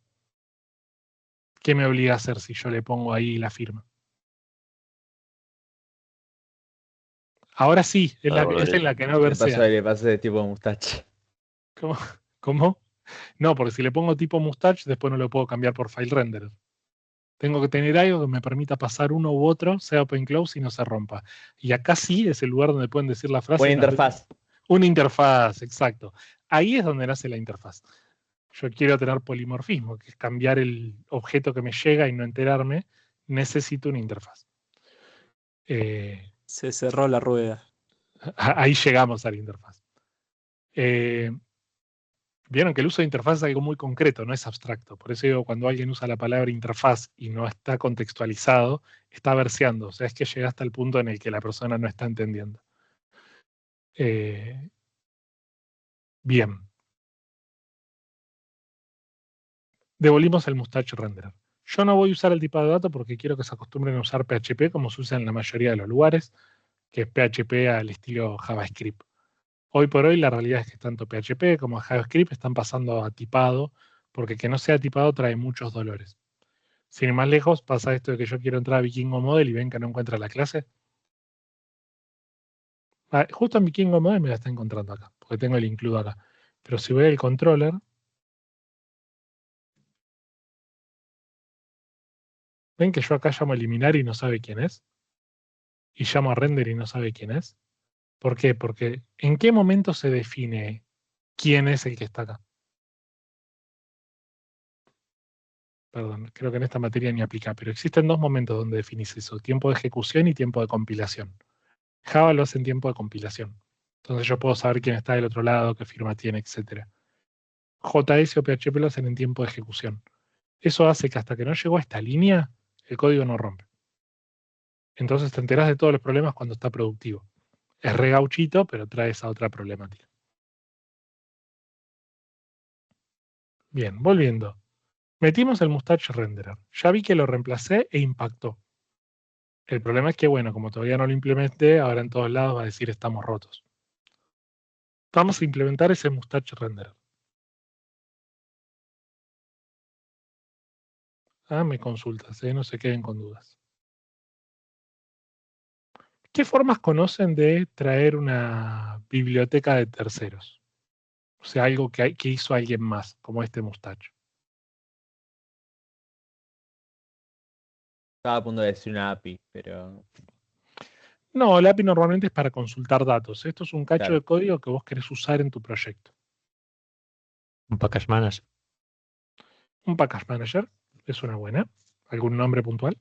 ¿qué me obliga a hacer si yo le pongo ahí la firma? Ahora sí, es Para devolver en eso. la que no versea. le pasé de tipo mustache. ¿Cómo? ¿Cómo? No, porque si le pongo tipo mustache, después no lo puedo cambiar por file renderer. Tengo que tener algo que me permita pasar uno u otro, sea open close y no se rompa. Y acá sí es el lugar donde pueden decir la frase. Una interfaz. Una interfaz, exacto. Ahí es donde nace la interfaz. Yo quiero tener polimorfismo, que es cambiar el objeto que me llega y no enterarme. Necesito una interfaz. Se cerró la rueda. Ahí llegamos a la interfaz. Vieron que el uso de interfaz es algo muy concreto, no es abstracto. Por eso digo, cuando alguien usa la palabra interfaz y no está contextualizado, está verseando. O sea, es que llega hasta el punto en el que la persona no está entendiendo. Bien. Devolvimos el mustache renderer. Yo no voy a usar el tipado de datos porque quiero que se acostumbren a usar PHP como se usa en la mayoría de los lugares, que es PHP al estilo JavaScript. Hoy por hoy la realidad es que tanto PHP como JavaScript están pasando a tipado, porque que no sea tipado trae muchos dolores. Sin ir más lejos, pasa esto de que yo quiero entrar a Vikingo Model y ven que no encuentra la clase. Justo en mi Kingdom Model me la está encontrando acá, porque tengo el include acá. Pero si voy al controller, ven que yo acá llamo a eliminar y no sabe quién es. Y llamo a render y no sabe quién es. ¿Por qué? Porque ¿en qué momento se define quién es el que está acá? Perdón, creo que en esta materia ni aplica, pero existen dos momentos donde definís eso, tiempo de ejecución y tiempo de compilación. Java lo hace en tiempo de compilación. Entonces yo puedo saber quién está del otro lado, qué firma tiene, etc. JS o PHP lo hacen en tiempo de ejecución. Eso hace que hasta que no llegó a esta línea, el código no rompe. Entonces te enterás de todos los problemas cuando está productivo. Es re gauchito, pero trae esa otra problemática. Bien, volviendo. Metimos el Mustache Renderer. Ya vi que lo reemplacé e impactó. El problema es que, bueno, como todavía no lo implementé, ahora en todos lados va a decir estamos rotos. Vamos a implementar ese Mustache Renderer. Me consultas, no se queden con dudas. ¿Qué formas conocen de traer una biblioteca de terceros? O sea, algo que hizo alguien más, como este Mustache. Estaba a punto de decir una API, pero No, el API normalmente es para consultar datos. Esto es un cacho Claro. de código que vos querés usar en tu proyecto. Un package manager. Un package manager es una buena. ¿Algún nombre puntual?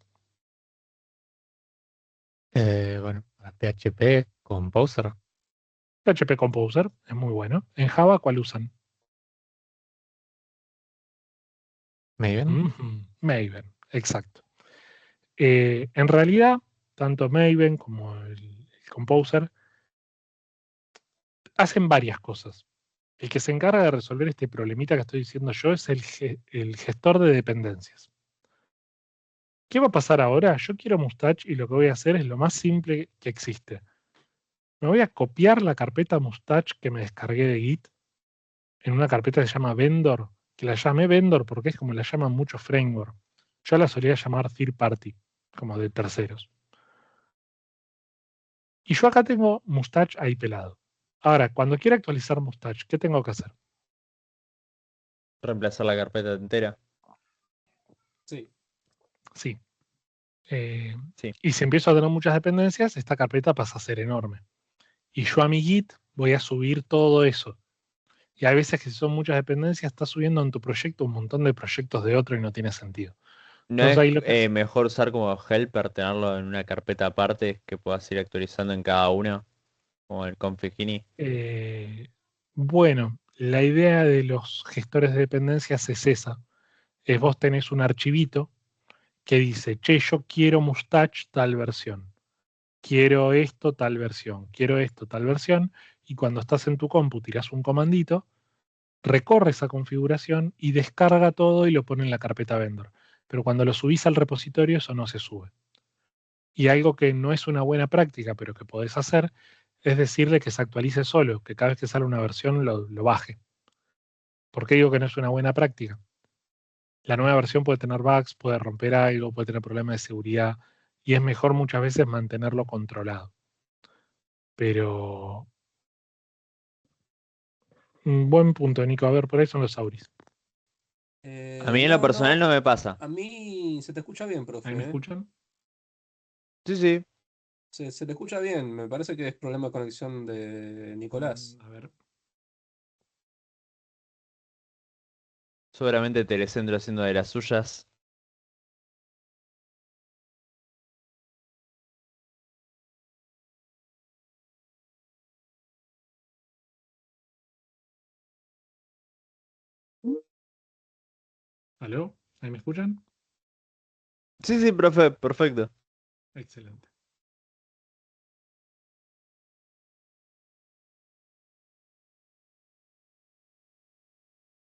Bueno, para PHP, Composer. PHP Composer es muy bueno. En Java, ¿cuál usan? Maven. Maven, exacto. En realidad, tanto Maven como el Composer hacen varias cosas. El que se encarga de resolver este problemita que estoy diciendo yo es el gestor de dependencias. ¿Qué va a pasar ahora? Yo quiero Mustache y lo que voy a hacer es lo más simple que existe. Me voy a copiar la carpeta Mustache que me descargué de Git en una carpeta que se llama Vendor, que la llamé Vendor porque es como la llaman muchos frameworks. Yo la solía llamar Third Party, como de terceros. Y yo acá tengo Mustache ahí pelado. Ahora, cuando quiero actualizar Mustache, ¿qué tengo que hacer? reemplazar la carpeta entera. Sí. Sí. Sí. Y si empiezo a tener muchas dependencias, esta carpeta pasa a ser enorme. Y yo a mi Git voy a subir todo eso. Y hay veces que si son muchas dependencias, estás subiendo en tu proyecto un montón de proyectos de otro y no tiene sentido. ¿No Entonces es ahí lo que mejor usar como helper, tenerlo en una carpeta aparte que puedas ir actualizando en cada una? Como el config.ini. bueno, la idea de los gestores de dependencias es esa. Es vos tenés un archivito que dice, che, yo quiero Mustache tal versión. Quiero esto tal versión. Quiero esto tal versión. Y cuando estás en tu compu, tirás un comandito, recorre esa configuración y descarga todo y lo pone en la carpeta vendor. Pero cuando lo subís al repositorio, eso no se sube. Y algo que no es una buena práctica, pero que podés hacer, es decirle que se actualice solo, que cada vez que sale una versión lo baje. ¿Por qué digo que no es una buena práctica? La nueva versión puede tener bugs, puede romper algo, puede tener problemas de seguridad, y es mejor muchas veces mantenerlo controlado. Pero un buen punto, Nico. A ver, por ahí son los auris. A mí en lo personal no me pasa. A mí se te escucha bien, profe. ¿Ahí me escuchan? Sí, sí. Se te escucha bien. Me parece que es problema de conexión de Nicolás. A ver. Seguramente Telecentro haciendo de las suyas. ¿Aló? ¿Ahí me escuchan? Sí, sí, profe, perfecto. Excelente.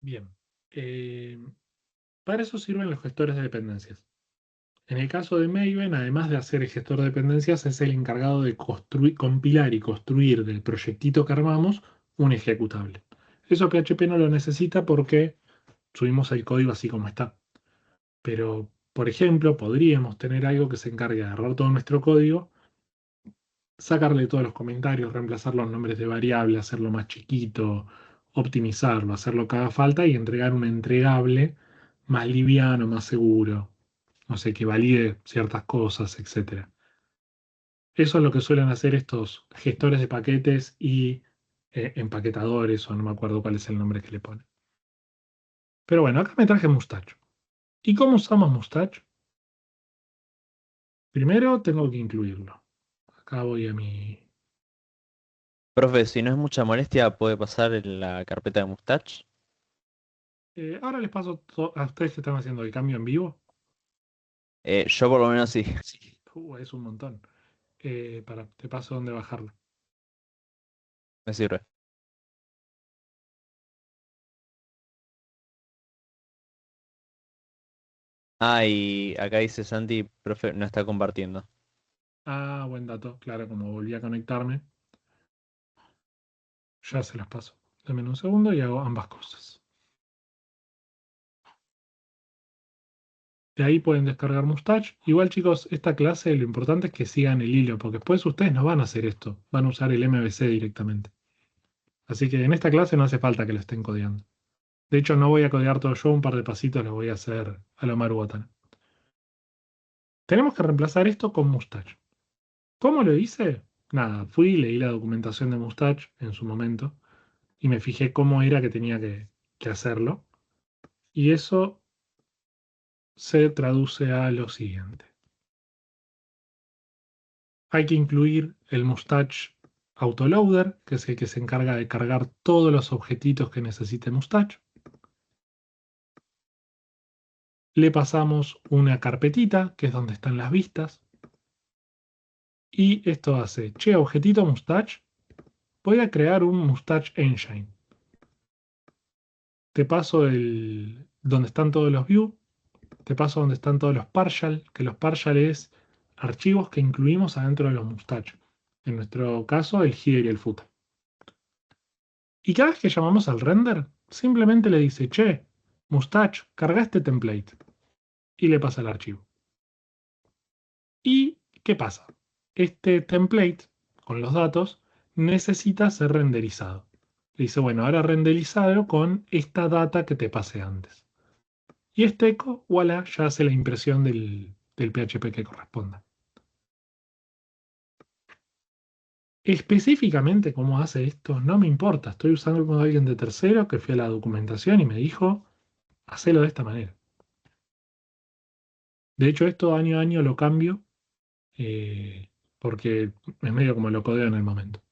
Bien. Para eso sirven los gestores de dependencias. En el caso de Maven, además de hacer el gestor de dependencias, es el encargado de compilar y construir del proyectito que armamos un ejecutable. Eso PHP no lo necesita porque subimos el código así como está. Pero, por ejemplo, podríamos tener algo que se encargue de agarrar todo nuestro código sacarle todos los comentarios, reemplazar los nombres de variable, hacerlo más chiquito, optimizarlo, hacer lo que haga falta y entregar un entregable más liviano, más seguro, no sé, que valide ciertas cosas, etcétera. Eso es lo que suelen hacer estos gestores de paquetes y empaquetadores, o no me acuerdo cuál es el nombre que le ponen. Pero bueno, acá me traje Mustache. ¿Y cómo usamos Mustache? Primero tengo que incluirlo. Acá voy a mi... Profe, si no es mucha molestia, puede pasar en la carpeta de Mustache. ahora les paso a ustedes que están haciendo el cambio en vivo. Yo por lo menos sí. Es un montón. Te paso dónde bajarlo. Me sirve. Ah, y acá dice Santi, profe, no está compartiendo. Ah, buen dato. Claro, como volví a conectarme, ya se las paso. Dame un segundo y hago ambas cosas. De ahí pueden descargar Mustache. Igual, chicos, esta clase lo importante es que sigan el hilo, porque después ustedes no van a hacer esto. Van a usar el MVC directamente. Así que en esta clase no hace falta que lo estén codeando. De hecho, no voy a codear todo yo, un par de pasitos lo voy a hacer a lo Maru Botana. Tenemos que reemplazar esto con Mustache. ¿Cómo lo hice? Nada, fui, leí la documentación de Mustache en su momento y me fijé cómo era que tenía que hacerlo. Y eso se traduce a lo siguiente. Hay que incluir el Mustache Autoloader, que es el que se encarga de cargar todos los objetitos que necesite Mustache. Le pasamos una carpetita, que es donde están las vistas. Y esto hace, che, objetito Mustache, voy a crear un Mustache Engine. Te paso donde están todos los views, te paso donde están todos los partial, que los partial es archivos que incluimos adentro de los Mustache. En nuestro caso, el header y el footer. Y cada vez que llamamos al render, simplemente le dice, che, Mustache, carga este template. Y le pasa el archivo. ¿Y qué pasa? Este template, con los datos, necesita ser renderizado. Le dice, bueno, ahora renderizado con esta data que te pasé antes. Y este eco, voilà, ya hace la impresión del PHP que corresponda. Específicamente cómo hace esto, no me importa. Estoy usando con alguien de tercero que fue a la documentación y me dijo, hacelo de esta manera. De hecho, esto año a año lo cambio porque es medio como lo codeo en el momento.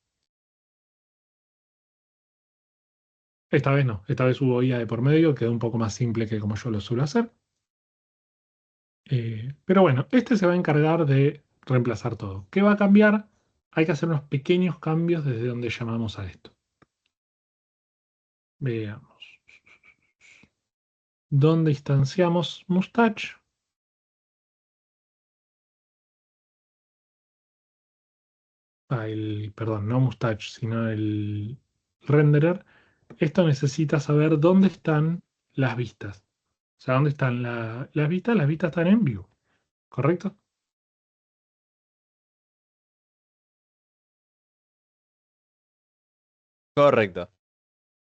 Esta vez no, esta vez hubo IA de por medio, quedó un poco más simple que como yo lo suelo hacer. Pero bueno, este se va a encargar de reemplazar todo. ¿Qué va a cambiar? Hay que hacer unos pequeños cambios desde donde llamamos a esto. Veamos. ¿Dónde instanciamos Mustache? Perdón, no Mustache, sino el renderer. Esto necesita saber dónde están las vistas. O sea, ¿dónde están las vistas? Las vistas están en view, ¿correcto? Correcto.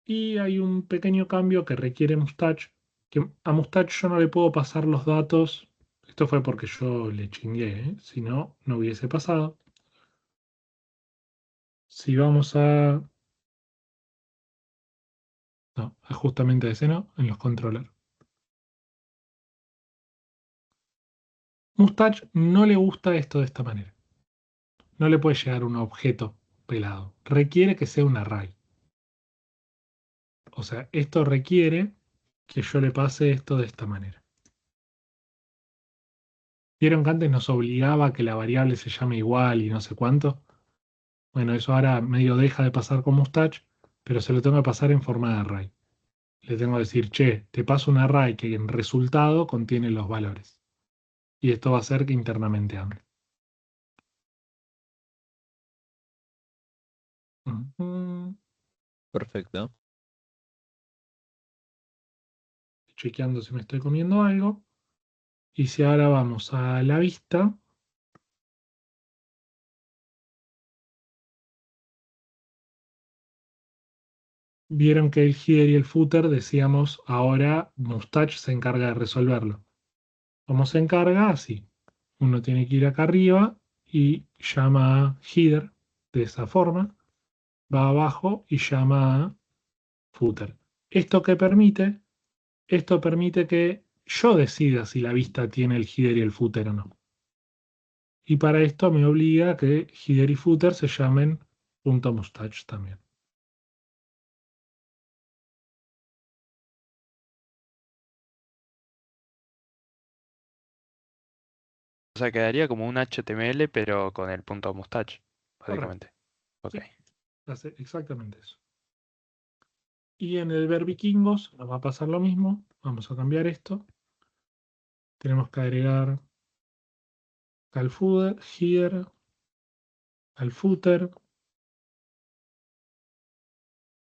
Y hay un pequeño cambio que requiere Mustache, que a Mustache yo no le puedo pasar los datos. Esto fue porque yo le chingué, ¿eh? Si no, no hubiese pasado. Si vamos a... No, justamente ese no, en los controllers. Mustache no le gusta esto de esta manera. No le puede llegar un objeto pelado. Requiere que sea un array. O sea, esto requiere que yo le pase esto de esta manera. ¿Vieron que antes nos obligaba a que la variable se llame igual y no sé cuánto? Bueno, eso ahora medio deja de pasar con Mustache, pero se lo tengo que pasar en forma de array. Le tengo que decir, che, te paso un array que en resultado contiene los valores. Y esto va a hacer que internamente ande. Ujú. Perfecto. Chequeando si me estoy comiendo algo. Y si ahora vamos a la vista, vieron que el header y el footer decíamos ahora Mustache se encarga de resolverlo. ¿Cómo se encarga? Así. Uno tiene que ir acá arriba y llama a header de esa forma, va abajo y llama a footer. ¿Esto qué permite? Esto permite que yo decida si la vista tiene el header y el footer o no. Y para esto me obliga a que header y footer se llamen .mustache también. O sea, quedaría como un HTML, pero con el punto mustache, básicamente. Ok. Sí. Hace exactamente eso. Y en el ver vikingos nos va a pasar lo mismo. Vamos a cambiar esto. Tenemos que agregar al footer, header, al footer.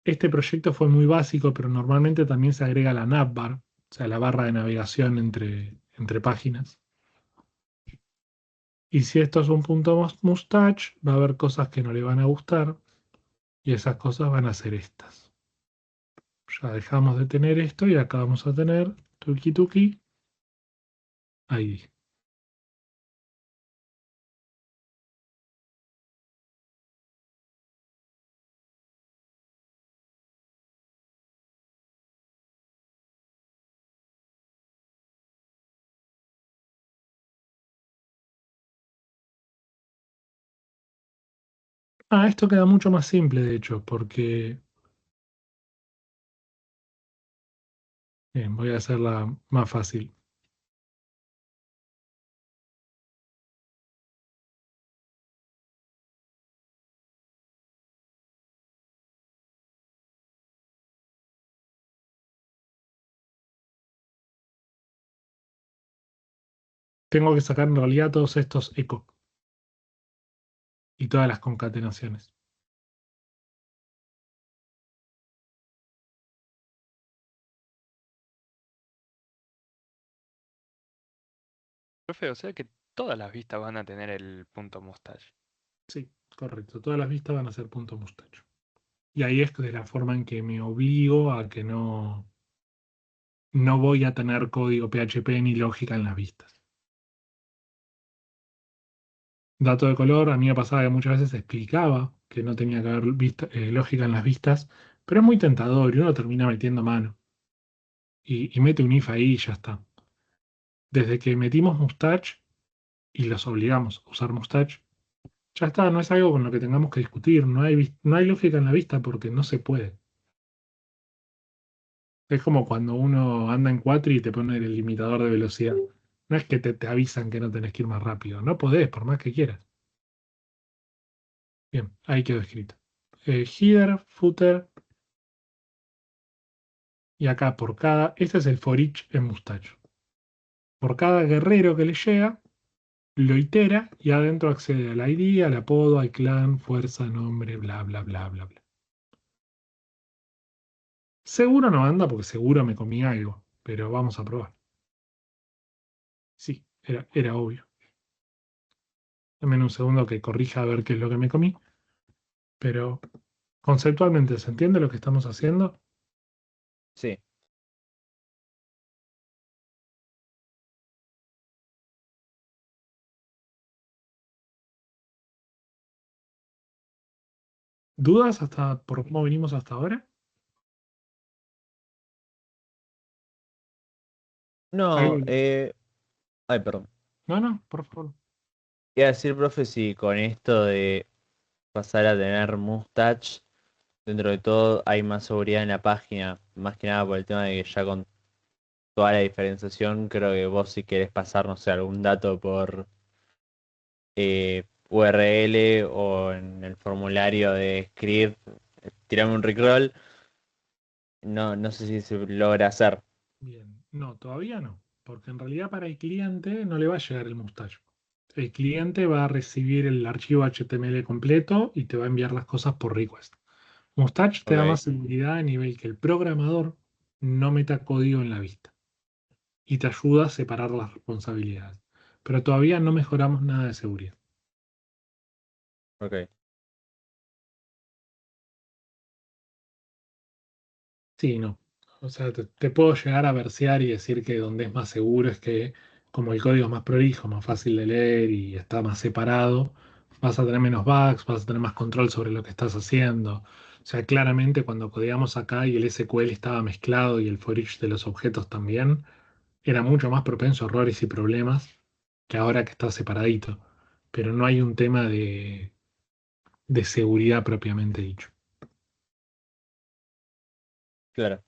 Este proyecto fue muy básico, pero normalmente también se agrega la navbar, o sea, la barra de navegación entre páginas. Y si esto es un punto mustache, va a haber cosas que no le van a gustar, y esas cosas van a ser estas. Ya dejamos de tener esto y acá vamos a tener tuki tuki ID. Esto queda mucho más simple, de hecho, porque bien, voy a hacerla más fácil. Tengo que sacar en realidad todos estos eco y todas las concatenaciones. Profe, o sea que todas las vistas van a tener el punto mustache. Sí, correcto. Todas las vistas van a ser punto mustacho. Y ahí es de la forma en que me obligo a que no voy a tener código PHP ni lógica en las vistas. Dato de color, a mí me pasaba que muchas veces explicaba que no tenía que haber lógica en las vistas, pero es muy tentador y uno termina metiendo mano. Y mete un if ahí y ya está. Desde que metimos mustache y los obligamos a usar mustache, ya está, no es algo con lo que tengamos que discutir, no hay lógica en la vista porque no se puede. Es como cuando uno anda en 4 y te pone el limitador de velocidad. No es que te avisan que no tenés que ir más rápido, no podés, por más que quieras. Bien, ahí quedó escrito. Header, footer, y acá este es el for each en Mustacho. Por cada guerrero que le llega, lo itera y adentro accede al ID, al apodo, al clan, fuerza, nombre, bla, bla, bla, bla, bla. Seguro no anda porque seguro me comí algo, pero vamos a probar. Sí, era obvio. Dame un segundo que corrija a ver qué es lo que me comí. Pero conceptualmente, ¿se entiende lo que estamos haciendo? Sí. ¿Dudas hasta por cómo venimos hasta ahora? No, ¿Algo? ay, perdón. No, por favor. Iba a decir, profe, si con esto de pasar a tener mustache, dentro de todo hay más seguridad en la página, más que nada por el tema de que ya con toda la diferenciación, creo que vos si querés pasar, no sé, algún dato por URL o en el formulario de script, tirame un Rickroll, no sé si se logra hacer. Bien, no, todavía no, porque en realidad para el cliente no le va a llegar el mustache. El cliente va a recibir el archivo HTML completo y te va a enviar las cosas por request. Mustache te da Ok, más seguridad a nivel que el programador no meta código en la vista y te ayuda a separar las responsabilidades. Pero todavía no mejoramos nada de seguridad. ok. Sí, no. O sea, te puedo llegar a versear y decir que donde es más seguro es que como el código es más prolijo, más fácil de leer y está más separado, vas a tener menos bugs, vas a tener más control sobre lo que estás haciendo. O sea, claramente cuando codeamos acá y el SQL estaba mezclado y el for each de los objetos también, era mucho más propenso a errores y problemas que ahora que está separadito. Pero no hay un tema de seguridad propiamente dicho. Claro.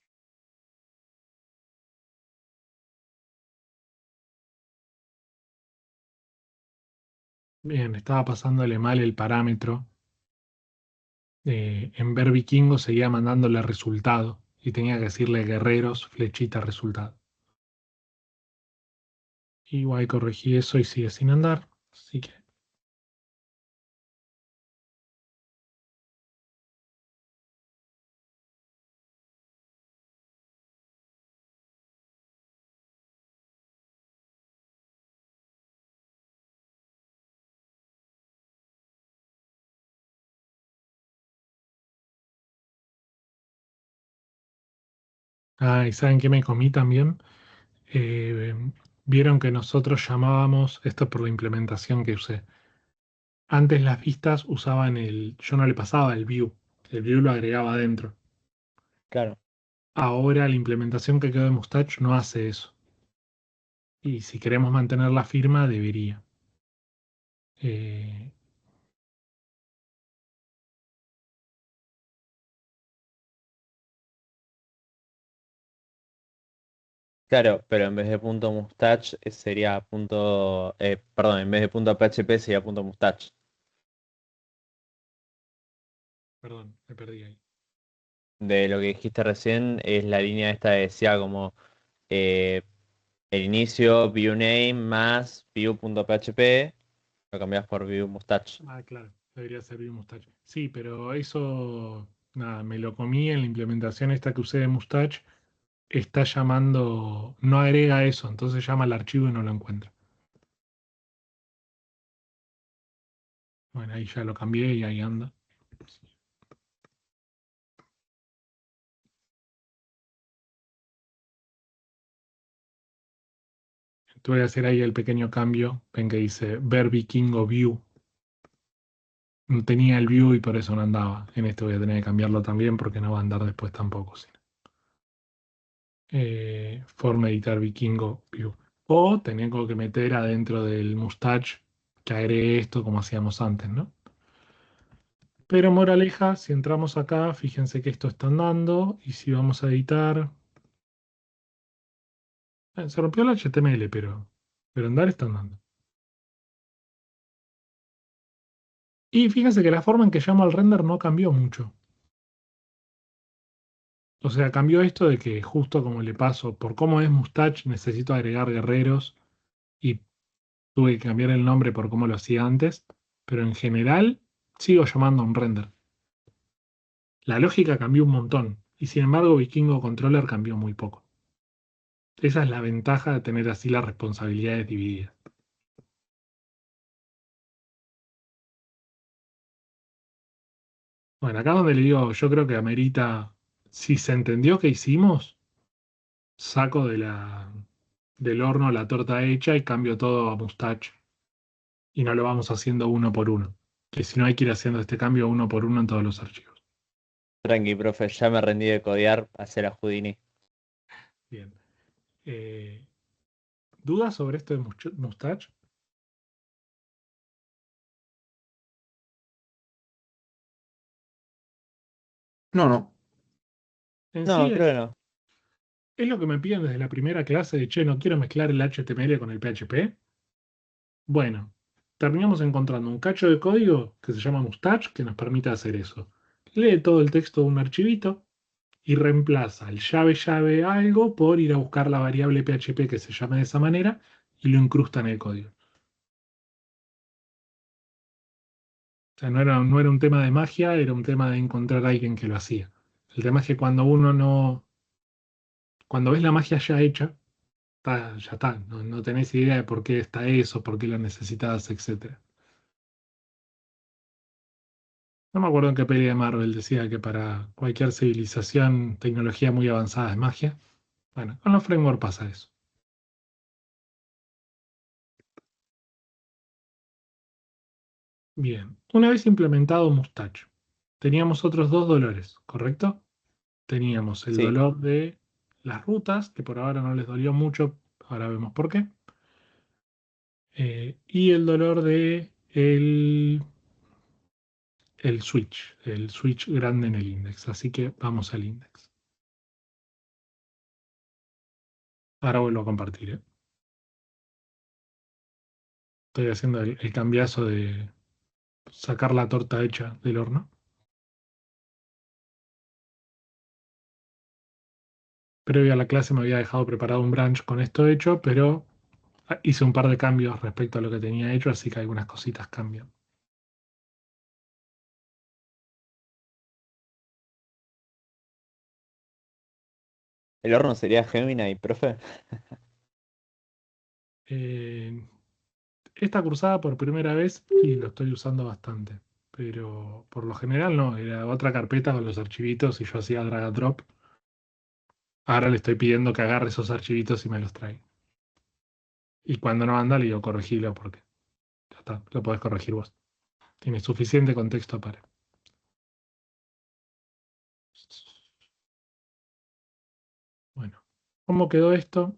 Bien, estaba pasándole mal el parámetro. En ver vikingo seguía mandándole resultado y tenía que decirle guerreros, flechita, resultado. Igual corregí eso y sigue sin andar. Así que ¿y saben qué me comí también? Eh, Vieron que nosotros llamábamos, esto por la implementación que usé. Antes las vistas usaban yo no le pasaba el view lo agregaba adentro. Claro. Ahora la implementación que quedó de Mustache no hace eso. Y si queremos mantener la firma, debería. Eh, Claro, pero en vez de punto mustache sería punto, perdón, en vez de punto PHP sería punto mustache. Perdón, me perdí ahí. De lo que dijiste recién es la línea esta que decía como eh, el inicio view name más view.php, lo cambias por view mustache. Claro, debería servir Mustache. Sí, pero eso, nada, me lo comí en la implementación esta que usé de Mustache. Está llamando, no agrega eso, entonces llama al archivo y no lo encuentra. Bueno, ahí ya lo cambié y ahí anda. Te voy a hacer ahí el pequeño cambio. Ven que dice ver vikingo view. No tenía el view y por eso no andaba. En este voy a tener que cambiarlo también porque no va a andar después tampoco. Sí. Forma editar vikingo view. O tengo que meter adentro del mustache que agregue esto como hacíamos antes, ¿no? Pero moraleja, si entramos acá, fíjense que esto está andando y si vamos a editar, se rompió el HTML, pero andar está andando. Y fíjense que la forma en que llamo al render no cambió mucho. O sea, cambió esto de que justo como le paso, por cómo es Mustache, necesito agregar guerreros y tuve que cambiar el nombre por cómo lo hacía antes, pero en general sigo llamando a un render. La lógica cambió un montón y sin embargo Vikingo Controller cambió muy poco. Esa es la ventaja de tener así las responsabilidades divididas. Bueno, acá donde le digo, yo creo que amerita, si se entendió qué hicimos, saco del horno la torta hecha y cambio todo a Mustache. Y no lo vamos haciendo uno por uno. Que si no hay que ir haciendo este cambio uno por uno en todos los archivos. Tranqui, profe, ya me rendí de codear, hacer a Houdini. Bien. ¿Dudas sobre esto de Mustache? No, no. En sí No, creo que no. es lo que me piden desde la primera clase de, che, no quiero mezclar el HTML con el PHP. Bueno, terminamos encontrando un cacho de código que se llama Mustache que nos permite hacer eso. Lee todo el texto de un archivito y reemplaza el llave llave algo por ir a buscar la variable PHP que se llama de esa manera y lo incrusta en el código. O sea, no era un tema de magia, era un tema de encontrar a alguien que lo hacía. El tema es que cuando uno no, cuando ves la magia ya hecha, ya está, no tenés idea de por qué está eso, por qué lo necesitas, etc. No me acuerdo en qué peli de Marvel decía que para cualquier civilización, tecnología muy avanzada es magia. Bueno, con los frameworks pasa eso. Bien, una vez implementado Mustache, teníamos otros dos dolores, ¿correcto? Teníamos el Sí. dolor de las rutas, que por ahora no les dolió mucho, ahora vemos por qué. Y el dolor de el switch grande en el index. Así que vamos al index. Ahora vuelvo a compartir, ¿eh? Estoy haciendo el cambiazo de sacar la torta hecha del horno. Previo a la clase me había dejado preparado un brunch con esto hecho, pero hice un par de cambios respecto a lo que tenía hecho, así que algunas cositas cambian. ¿El horno sería Gemini, profe? Eh, esta cruzada por primera vez y lo estoy usando bastante, pero por lo general no, era otra carpeta con los archivitos y yo hacía drag and drop. Ahora le estoy pidiendo que agarre esos archivitos y me los traiga. Y cuando no anda, le digo corregilo porque ya está, lo podés corregir vos. Tiene suficiente contexto para. Bueno, ¿cómo quedó esto?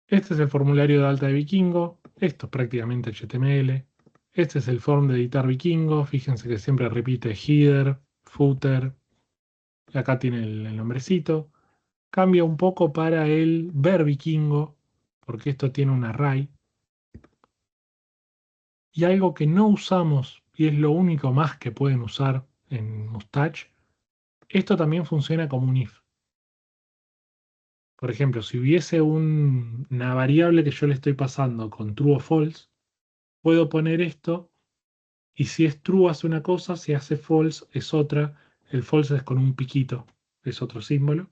Este es el formulario de alta de Vikingo. Esto es prácticamente HTML. Este es el form de editar Vikingo. Fíjense que siempre repite header, footer. Y acá tiene el nombrecito. Cambia un poco para el ver Vikingo, porque esto tiene un array. Y algo que no usamos, y es lo único más que pueden usar en Mustache, esto también funciona como un if. Por ejemplo, si hubiese una variable que yo le estoy pasando con true o false, puedo poner esto y si es true hace una cosa, si hace false es otra. El false es con un piquito, es otro símbolo.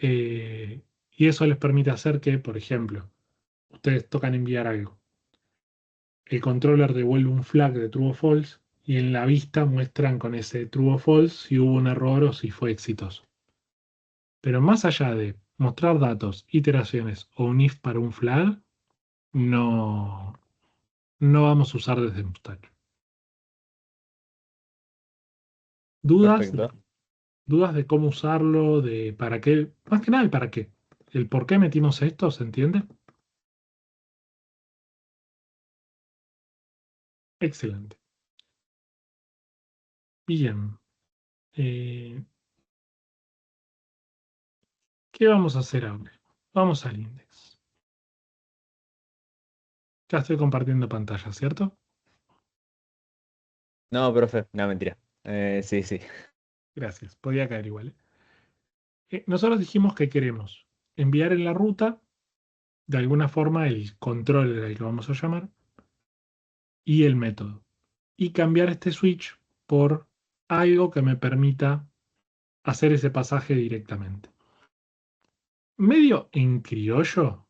Y eso les permite hacer que, por ejemplo, ustedes tocan enviar algo. El controller devuelve un flag de true o false y en la vista muestran con ese true o false si hubo un error o si fue exitoso. Pero más allá de mostrar datos, iteraciones o un if para un flag, no, no vamos a usar desde Mustache. ¿Dudas? Perfecto. ¿Dudas de cómo usarlo? De para qué, más que nada el para qué. El por qué metimos esto, ¿se entiende? Excelente. Bien. Eh, ¿Qué vamos a hacer ahora? Vamos al index. Ya estoy compartiendo pantalla, ¿cierto? No, profe, no, mentira. Sí, sí. Gracias. Podía caer igual, ¿eh? Nosotros dijimos que queremos enviar en la ruta, de alguna forma, el controller al que vamos a llamar, y el método. Y cambiar este switch por algo que me permita hacer ese pasaje directamente. Medio en criollo,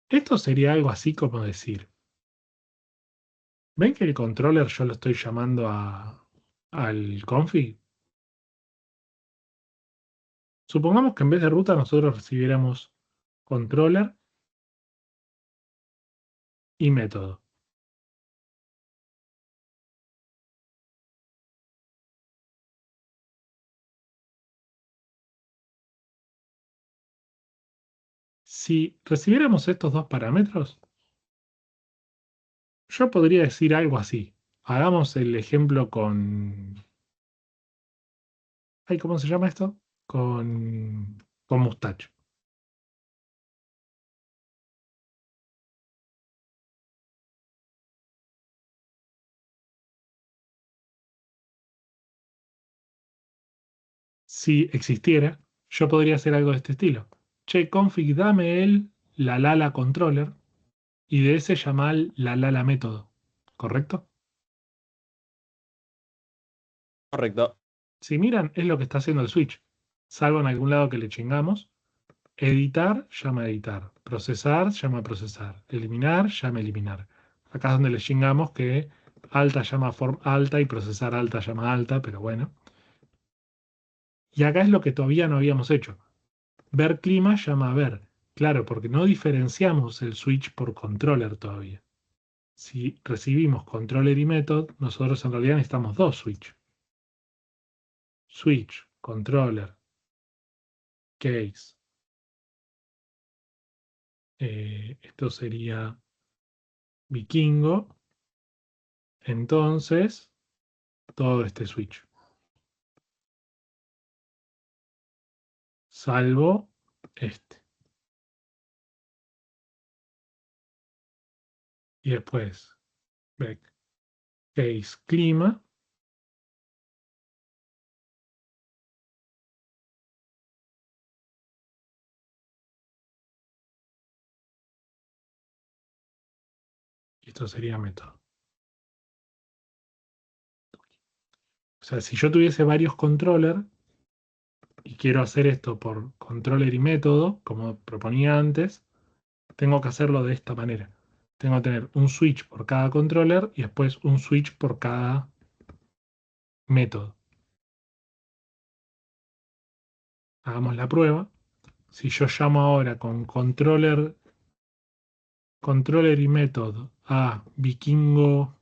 esto sería algo así como decir, ¿ven que el controller yo lo estoy llamando al config? Supongamos que en vez de ruta nosotros recibiéramos controller y método. Si recibiéramos estos dos parámetros, yo podría decir algo así. Hagamos el ejemplo con. Ay, ¿cómo se llama esto? Con Mustache. Si existiera, yo podría hacer algo de este estilo. Che, config, dame la lala controller y de ese llamar la lala método. ¿Correcto? Correcto. Si miran, es lo que está haciendo el switch. Salvo en algún lado que le chingamos. Editar, llama a editar. Procesar, llama a procesar. Eliminar, llama a eliminar. Acá es donde le chingamos que alta llama alta y procesar alta llama alta, pero bueno. Y acá es lo que todavía no habíamos hecho. Ver clima llama a ver. Claro, porque no diferenciamos el switch por controller todavía. Si recibimos controller y method, nosotros en realidad necesitamos dos switch. Switch, controller, case. Esto sería vikingo. Entonces, todo este switch. Salvo este. Y después, back, case, clima. Y esto sería método. O sea, si yo tuviese varios controllers y quiero hacer esto por controller y método, como proponía antes, tengo que hacerlo de esta manera. Tengo que tener un switch por cada controller y después un switch por cada método. Hagamos la prueba. Si yo llamo ahora con controller y método a vikingo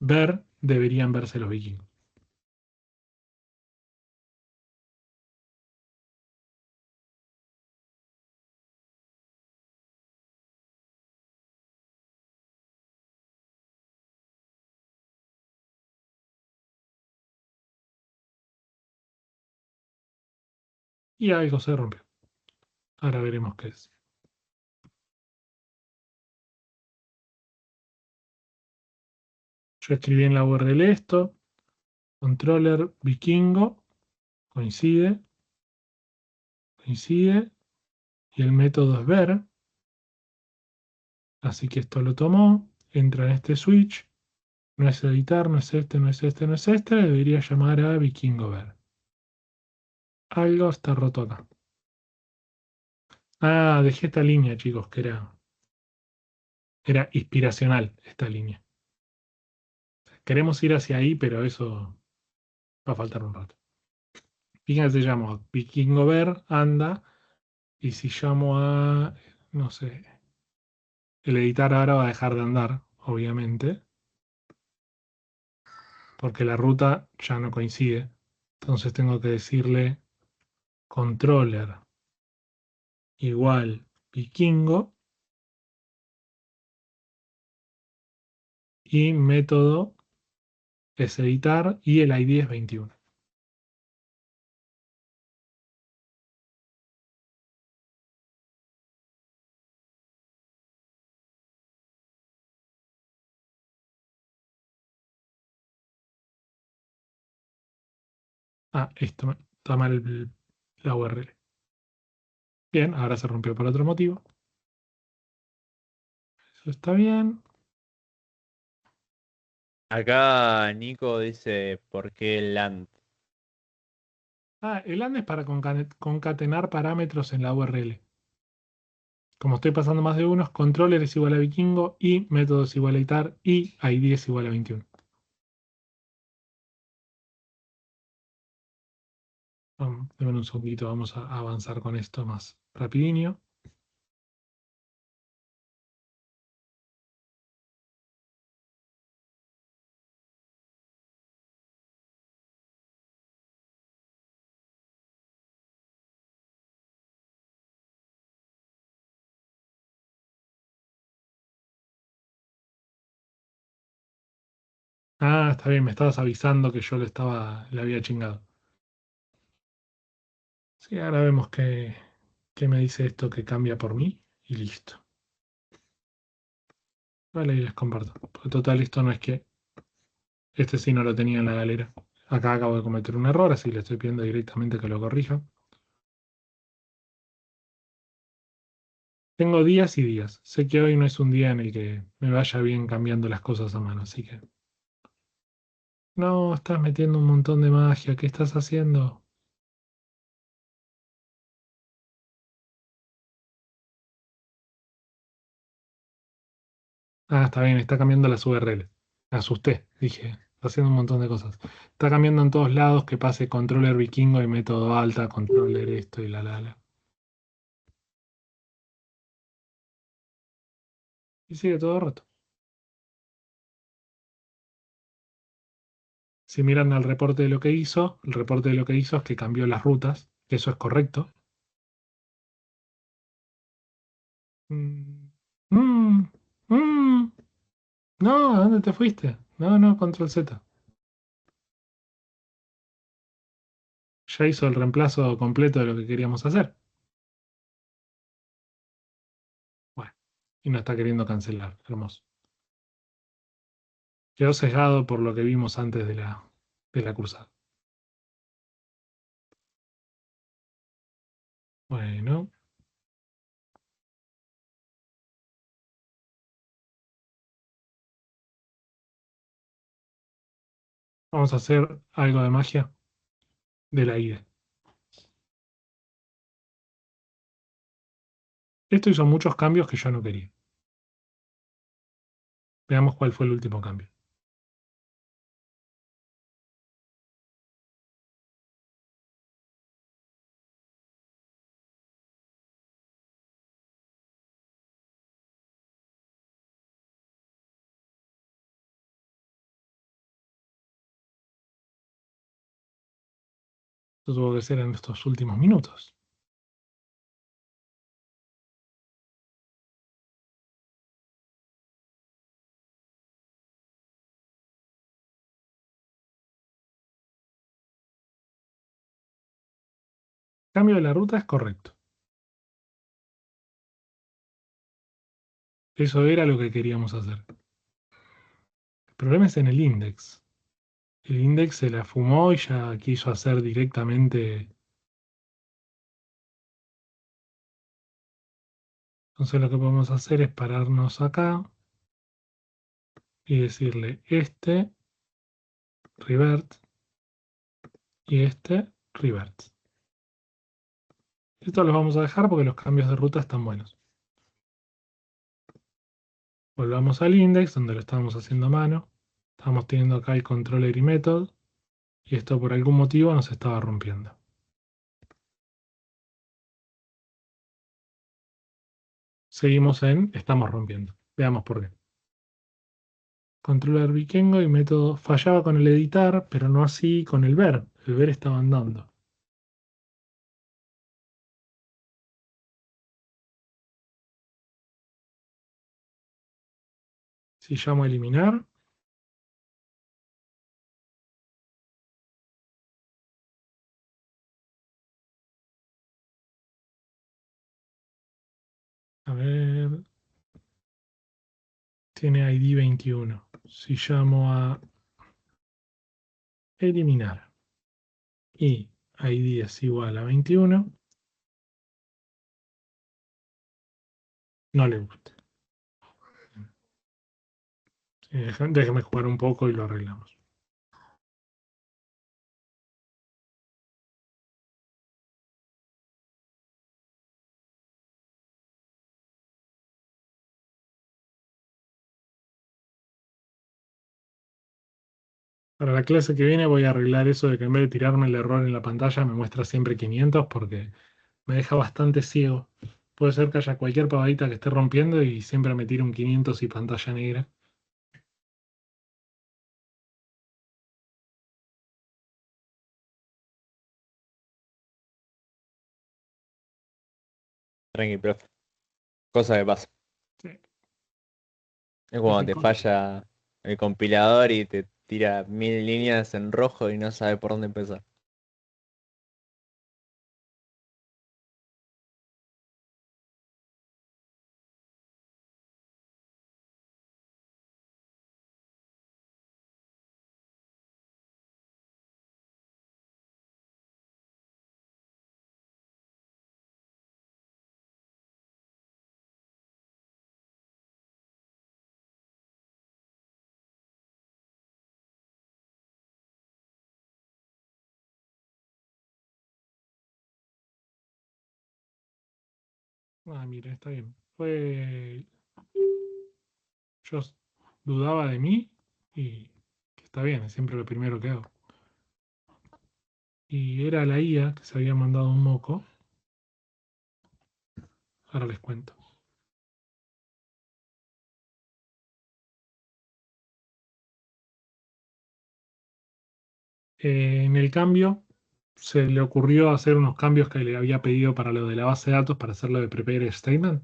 ver, deberían verse los vikingos. Y algo se rompió. Ahora veremos qué es. Yo escribí en la URL esto. Controller vikingo. Coincide. Coincide. Y el método es ver. Así que esto lo tomó. Entra en este switch. No es editar, no es este, no es este, no es este. Debería llamar a vikingo ver. Algo está roto acá. Ah, dejé esta línea, chicos, que era inspiracional esta línea. Queremos ir hacia ahí, pero eso va a faltar un rato. Fíjense, llamo a vikingo ver, anda, y si llamo a, no sé, el editar ahora va a dejar de andar, obviamente, porque la ruta ya no coincide. Entonces tengo que decirle controller igual vikingo y método es editar y el ID es 21. Ah, esto está mal la URL. Bien, ahora se rompió por otro motivo. Eso está bien. Acá Nico dice, ¿por qué land? Ah, el AND es para concatenar parámetros en la URL. Como estoy pasando más de unos, controller es igual a vikingo y método es igual a editar y ID es igual a 21. Denme un segundito, vamos a avanzar con esto más rapidinho. Ah, está bien, me estabas avisando que yo le había chingado. Sí, ahora vemos qué me dice esto que cambia por mí y listo. Vale, y les comparto. Porque total, esto no es que este sí no lo tenía en la galera. Acá acabo de cometer un error, así le estoy pidiendo directamente que lo corrija. Tengo días y días. Sé que hoy no es un día en el que me vaya bien cambiando las cosas a mano, así que... No, estás metiendo un montón de magia. ¿Qué estás haciendo? Ah, está bien, está cambiando las URLs. Me asusté, dije, está haciendo un montón de cosas. Está cambiando en todos lados que pase controller vikingo y método alta, controller esto y la. Y sigue todo roto. Si miran al reporte de lo que hizo, el reporte de lo que hizo es que cambió las rutas, que eso es correcto. Mm, mm, mm. No, ¿a dónde te fuiste? No, control Z. Ya hizo el reemplazo completo de lo que queríamos hacer. Bueno, y no está queriendo cancelar. Hermoso. Quedó sesgado por lo que vimos antes de la cruzada. Bueno, vamos a hacer algo de magia de la IDE. Esto hizo muchos cambios que yo no quería. Veamos cuál fue el último cambio. Esto tuvo que ser en estos últimos minutos. Cambio de la ruta es correcto. Eso era lo que queríamos hacer. El problema es en el index. El index se la fumó y ya quiso hacer directamente. Entonces lo que podemos hacer es pararnos acá y decirle este revert y este revert. Esto lo vamos a dejar porque los cambios de ruta están buenos. Volvamos al index donde lo estábamos haciendo a mano. Estamos teniendo acá el controller y method y esto por algún motivo nos estaba rompiendo. Seguimos en estamos rompiendo. Veamos por qué. Controller vikingo y método fallaba con el editar, pero no así con el ver. El ver estaba andando. Si llamo a eliminar, a ver, tiene ID 21. Si llamo a eliminar y ID es igual a 21, no le gusta. Déjeme jugar un poco y lo arreglamos. Para la clase que viene voy a arreglar eso de que en vez de tirarme el error en la pantalla me muestra siempre 500 porque me deja bastante ciego. Puede ser que haya cualquier pavadita que esté rompiendo y siempre me tire un 500 y pantalla negra. Tranqui, profe. Cosa que pasa. Sí. Es cuando Pasan te cosas. falla el compilador y te tira 1000 líneas en rojo y no sabe por dónde empezar. Ah, mira, está bien. Fue. Yo dudaba de mí y que está bien, es siempre lo primero que hago. Y era la IA que se había mandado un moco. Ahora les cuento. En el cambio, se le ocurrió hacer unos cambios que le había pedido para lo de la base de datos, para hacerlo de prepare statement.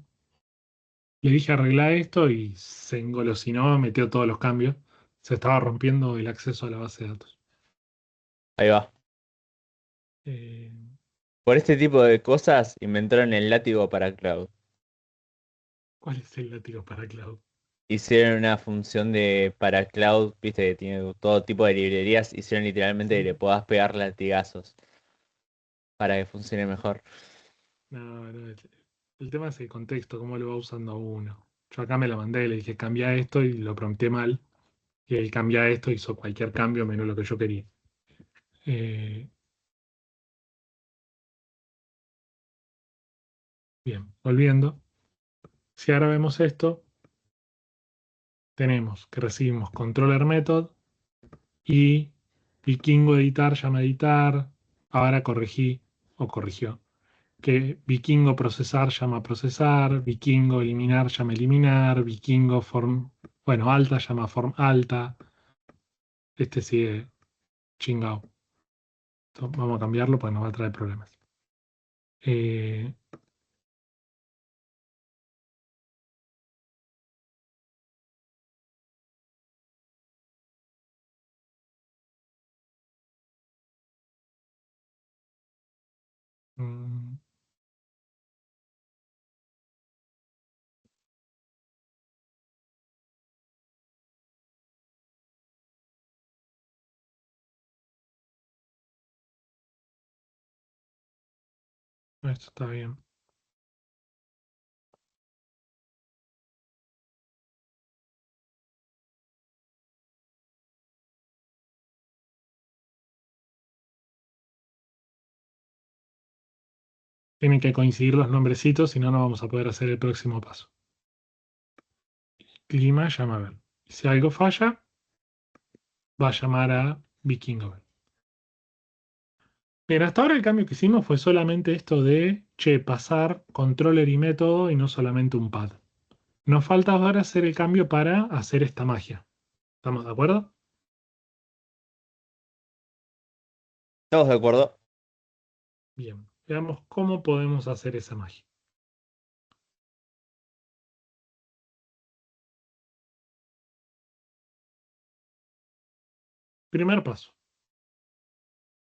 Le dije arregla esto y se engolosinó, metió todos los cambios. Se estaba rompiendo el acceso a la base de datos. Ahí va. Eh, Por este tipo de cosas inventaron el látigo para cloud. ¿Cuál es el látigo para cloud? Hicieron una función de para cloud, viste, que tiene todo tipo de librerías. Hicieron literalmente que Sí. le puedas pegar latigazos para que funcione mejor. No, no, el tema es el contexto, cómo lo va usando uno. Yo acá me la mandé, le dije cambia esto y lo prompté mal. Y él cambia esto, hizo cualquier cambio menos lo que yo quería. Eh, bien, volviendo. Si ahora vemos esto, tenemos que recibimos controller method y vikingo editar llama editar. Ahora corregí o corrigió. Que vikingo procesar llama procesar, vikingo eliminar llama eliminar, vikingo form, bueno, alta llama form alta. Este sigue chingado. Entonces, vamos a cambiarlo porque nos va a traer problemas. Eh, mm, esto está bien. Tienen que coincidir los nombrecitos, si no, no vamos a poder hacer el próximo paso. Clima llama a ver. Si algo falla, va a llamar a Vikingo. Bien, hasta ahora el cambio que hicimos fue solamente esto de, che, pasar controller y método y no solamente un pad. Nos falta ahora hacer el cambio para hacer esta magia. ¿Estamos de acuerdo? ¿Estamos de acuerdo? Bien, veamos cómo podemos hacer esa magia. Primer paso.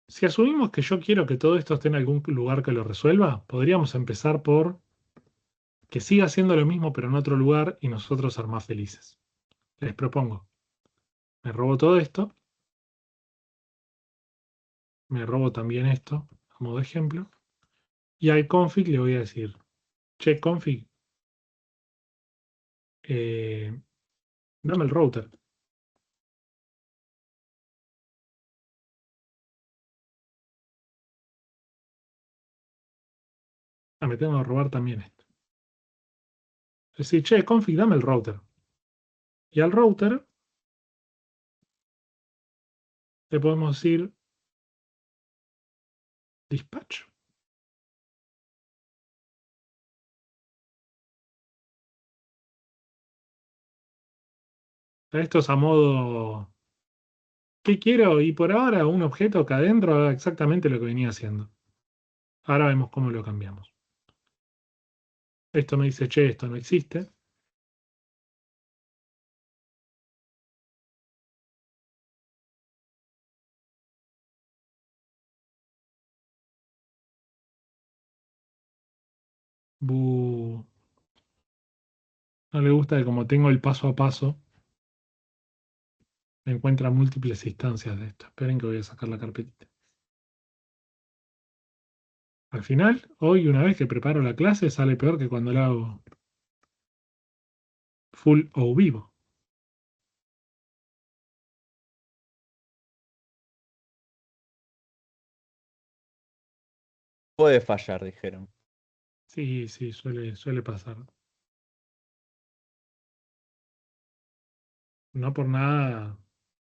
Si asumimos que yo quiero que todo esto esté en algún lugar que lo resuelva, podríamos empezar por que siga haciendo lo mismo pero en otro lugar y nosotros ser más felices. Les propongo, me robo todo esto, me robo también esto, a modo de ejemplo, y al config le voy a decir, che config, eh, dame el router. Ah, me tengo que robar también esto. Es decir, che config, dame el router. Y al router le podemos decir dispatch. Esto es a modo, ¿qué quiero? Y por ahora un objeto acá adentro haga exactamente lo que venía haciendo. Ahora vemos cómo lo cambiamos. Esto me dice, che, esto no existe. Bu, no le gusta que como tengo el paso a paso, me encuentra múltiples instancias de esto. Esperen que voy a sacar la carpetita. Al final, hoy una vez que preparo la clase, sale peor que cuando la hago full o vivo. Puede fallar, dijeron. Sí, sí, suele pasar. No por nada,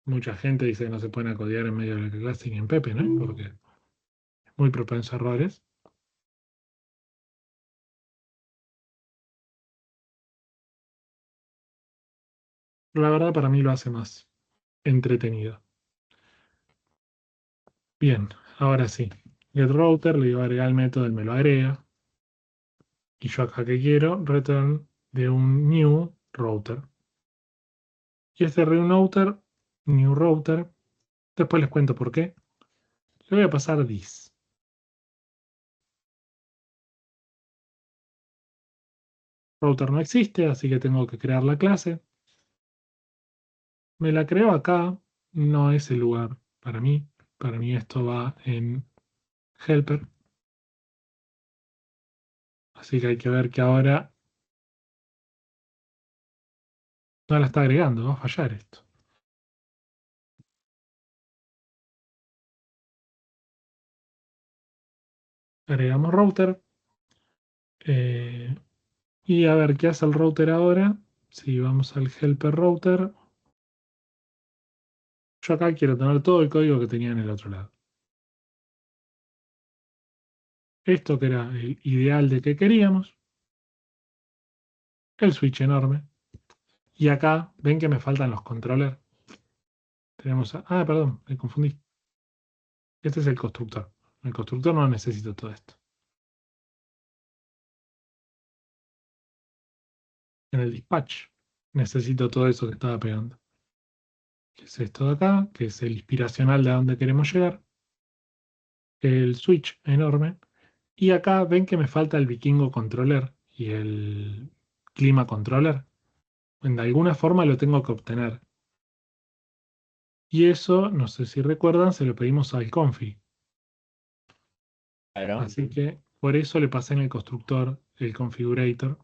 mucha gente dice que no se pueden acodear en medio de la clase ni en Pepe, ¿no? Porque es muy propenso a errores. Pero la verdad para mí lo hace más entretenido. Bien, ahora sí. GetRouter, le digo agregar el método, él me lo agrega. Y yo acá que quiero, return de un new router. Y este new router, después les cuento por qué. Le voy a pasar this. Router no existe, así que tengo que crear la clase. Me la creo acá, no es el lugar para mí. Para mí esto va en helper. Así que hay que ver que ahora no la está agregando, va a fallar esto. Agregamos router. Y a ver qué hace el router ahora. Si vamos al helper router. Yo acá quiero tener todo el código que tenía en el otro lado. Esto que era el ideal de que queríamos. El switch enorme. Y acá ven que me faltan los controllers. Tenemos perdón, me confundí. Este es el constructor. El constructor no necesita todo esto. En el dispatch necesito todo eso que estaba pegando. Que es esto de acá, que es el inspiracional de a dónde queremos llegar. El switch enorme. Y acá ven que me falta el vikingo controller y el clima controller. De alguna forma lo tengo que obtener. Y eso, no sé si recuerdan, se lo pedimos al config. Claro. Así que por eso le pasé en el constructor el configurator.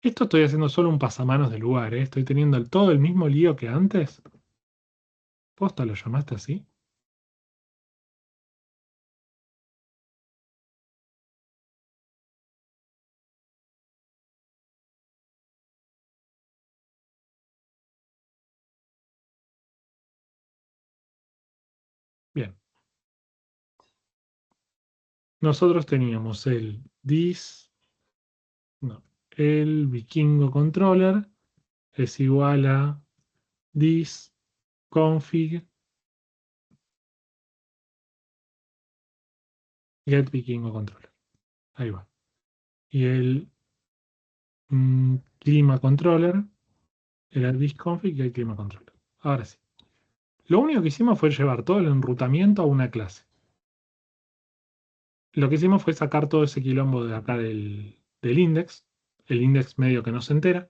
Esto estoy haciendo solo un pasamanos de lugar, ¿eh? Estoy teniendo todo el mismo lío que antes. ¿Posta lo llamaste así? Bien. Nosotros teníamos el el vikingo controller es igual a this config get vikingo controller. Ahí va. Y el clima controller era this config get clima controller. Ahora sí. Lo único que hicimos fue llevar todo el enrutamiento a una clase. Lo que hicimos fue sacar todo ese quilombo de acá del index. El index medio que no se entera.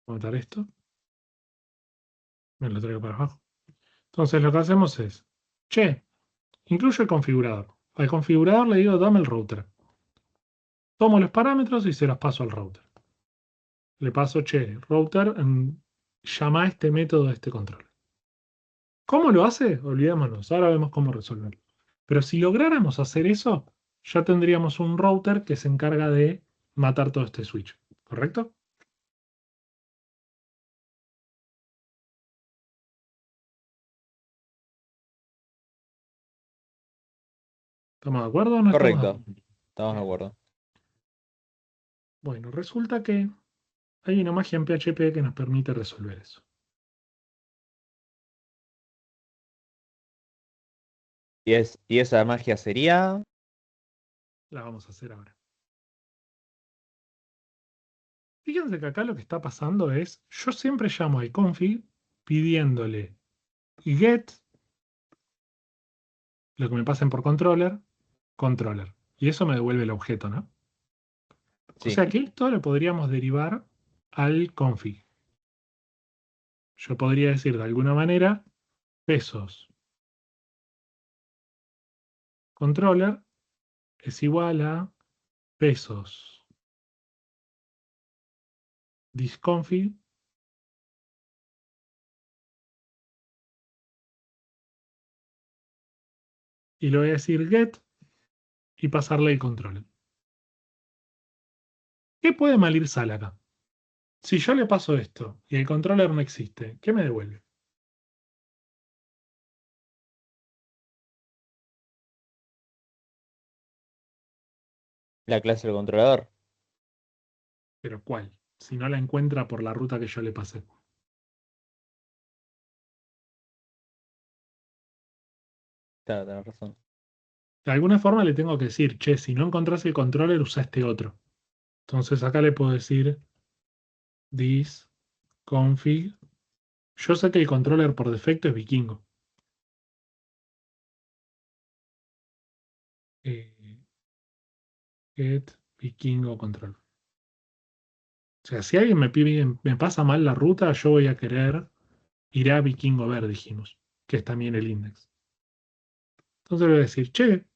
Voy a botar esto. Me lo traigo para abajo. Entonces lo que hacemos es, incluye el configurador. Al configurador le digo, dame el router. Tomo los parámetros y se los paso al router. Le paso, router, llama a este método de este control. ¿Cómo lo hace? Olvidémonos. Ahora vemos cómo resolverlo. Pero si lográramos hacer eso, ya tendríamos un router que se encarga de matar todo este switch. ¿Correcto? ¿Estamos de acuerdo o no estamos de Correcto. acuerdo? Estamos de acuerdo. Bueno, resulta que hay una magia en PHP que nos permite resolver eso. Y esa magia sería. La vamos a hacer ahora. Fíjense que acá lo que está pasando es, yo siempre llamo al config pidiéndole get, lo que me pasen por controller. Y eso me devuelve el objeto, ¿no? O Sí. sea que esto lo podríamos derivar al config. Yo podría decir de alguna manera, pesos controller es igual a pesos disconfig y le voy a decir get y pasarle el controller. ¿Qué puede mal ir sal acá? Si yo le paso esto y el controller no existe, ¿qué me devuelve? La clase del controlador. ¿Pero cuál? Si no la encuentra por la ruta que yo le pasé. Claro, tenés razón. De alguna forma le tengo que decir, che, si no encontrás el controller, usa este otro. Entonces acá le puedo decir this config. Yo sé que el controller por defecto es vikingo. Get vikingo controller. O sea, si alguien me pasa mal la ruta, yo voy a querer ir a vikingo ver, dijimos, que es también el index. Entonces le voy a decir, che,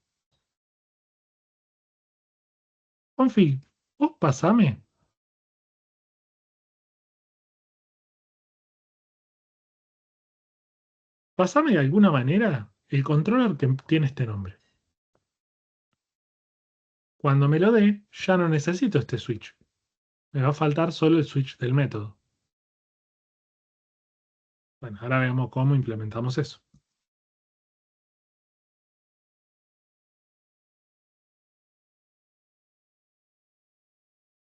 config, vos pasame. Pasame de alguna manera el controller que tiene este nombre. Cuando me lo dé, ya no necesito este switch. Me va a faltar solo el switch del método. Bueno, ahora veamos cómo implementamos eso.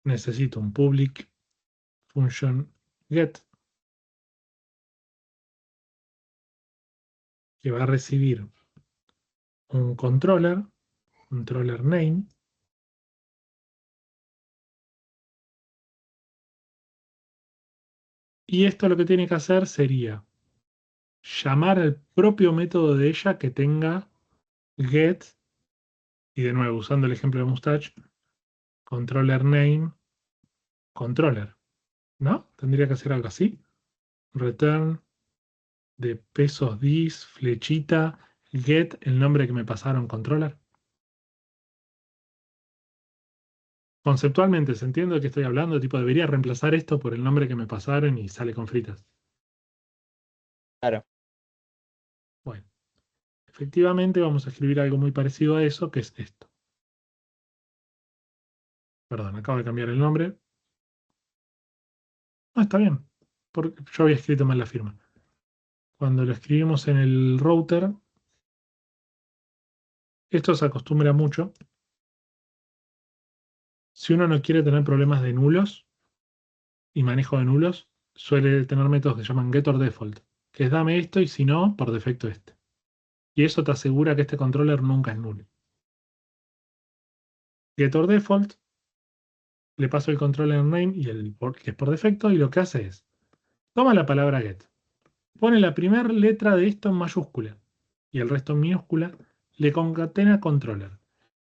Necesito un public function get que va a recibir un controller name, y esto lo que tiene que hacer sería llamar al propio método de ella que tenga get, y de nuevo usando el ejemplo de Mustache, controller name, controller, ¿no? Tendría que hacer algo así. Return de pesos dis, flechita, get, el nombre que me pasaron, controller. Conceptualmente, ¿se entiende de qué estoy hablando? Tipo, debería reemplazar esto por el nombre que me pasaron y sale con fritas. Claro. Bueno, efectivamente vamos a escribir algo muy parecido a eso, que es esto. Perdón, acabo de cambiar el nombre. Ah, está bien, porque yo había escrito mal la firma. Cuando lo escribimos en el router, esto se acostumbra mucho. Si uno no quiere tener problemas de nulos y manejo de nulos, suele tener métodos que se llaman getOrDefault, que es dame esto y si no, por defecto este. Y eso te asegura que este controller nunca es nulo. GetOrDefault, le paso el controller name y el que es por defecto, y lo que hace es, toma la palabra get, pone la primera letra de esto en mayúscula y el resto en minúscula, le concatena controller.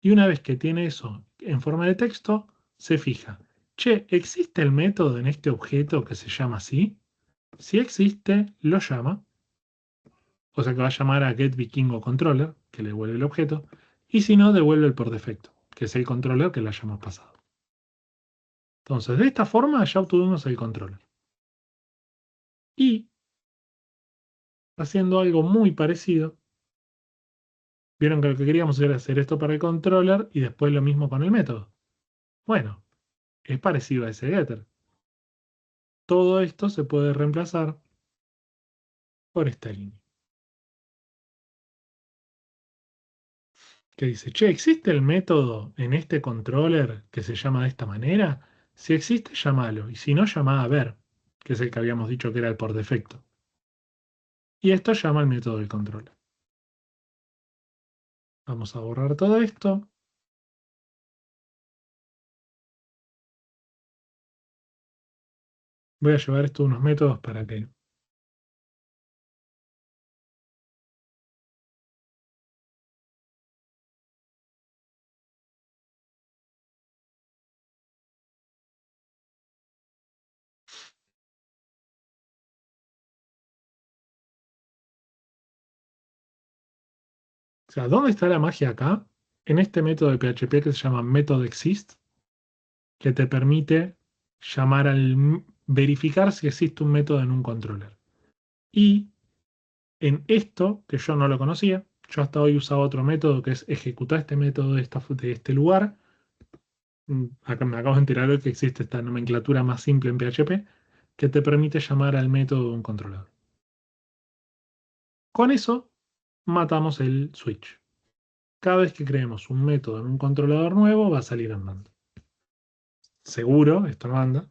Y una vez que tiene eso en forma de texto, se fija, che, ¿existe el método en este objeto que se llama así? Si existe, lo llama, o sea que va a llamar a getVikingoController, que le devuelve el objeto, y si no, devuelve el por defecto, que es el controller que le hayamos pasado. Entonces, de esta forma ya obtuvimos el controller. Y, haciendo algo muy parecido, vieron que lo que queríamos era hacer esto para el controller y después lo mismo con el método. Bueno, es parecido a ese getter. Todo esto se puede reemplazar por esta línea. Que dice, che, ¿existe el método en este controller que se llama de esta manera? Si existe, llámalo. Y si no, llama a ver, que es el que habíamos dicho que era el por defecto. Y esto llama al método del controller. Vamos a borrar todo esto. Voy a llevar esto a unos métodos para que... O sea, ¿dónde está la magia acá? En este método de PHP que se llama methodExist, que te permite llamar verificar si existe un método en un controller. Y en esto, que yo no lo conocía, Yo hasta hoy usaba otro método que es ejecutar este método de este lugar. Acá me acabo de enterar de que existe esta nomenclatura más simple en PHP que te permite llamar al método de un controlador. Con eso matamos el switch. Cada vez que creemos un método en un controlador nuevo va a salir andando. Seguro, esto no anda.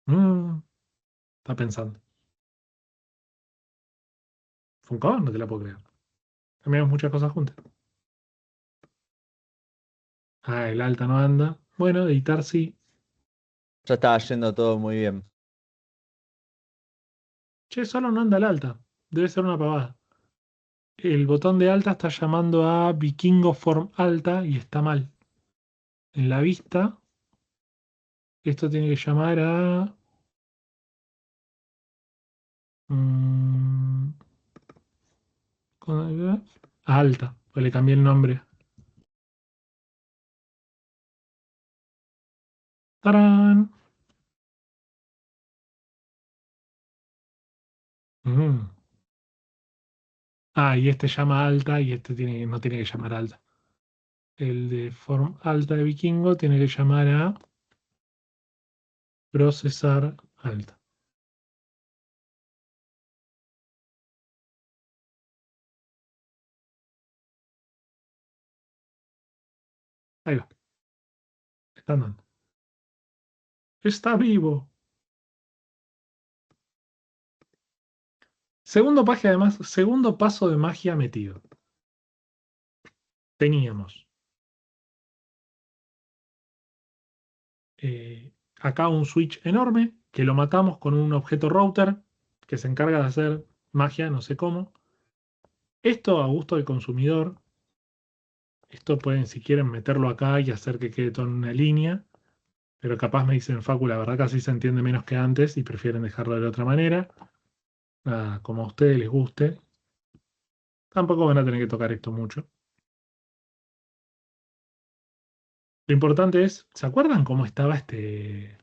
Está pensando. ¿Funcó? No te la puedo creer. Cambiamos muchas cosas juntas. Ah, el alta no anda. Bueno, editar sí. Ya estaba yendo todo muy bien. Che, solo no anda el alta. Debe ser una pavada. El botón de alta está llamando a Vikingo Form Alta y está mal. En la vista, esto tiene que llamar a... mm, a alta, pues le cambié el nombre. ¡Tarán! Mm. Ah, y este llama alta y este no tiene que llamar alta. El de form alta de Vikingo tiene que llamar a procesar alta. Ahí va. Está andando. Está vivo. Segundo paso de magia metido. Teníamos acá un switch enorme que lo matamos con un objeto router que se encarga de hacer magia, no sé cómo. Esto a gusto del consumidor. Esto pueden, si quieren, meterlo acá y hacer que quede todo en una línea. Pero capaz me dicen, Facu, la verdad casi se entiende menos que antes y prefieren dejarlo de otra manera. Nada, como a ustedes les guste. Tampoco van a tener que tocar esto mucho. Lo importante es, ¿se acuerdan cómo estaba este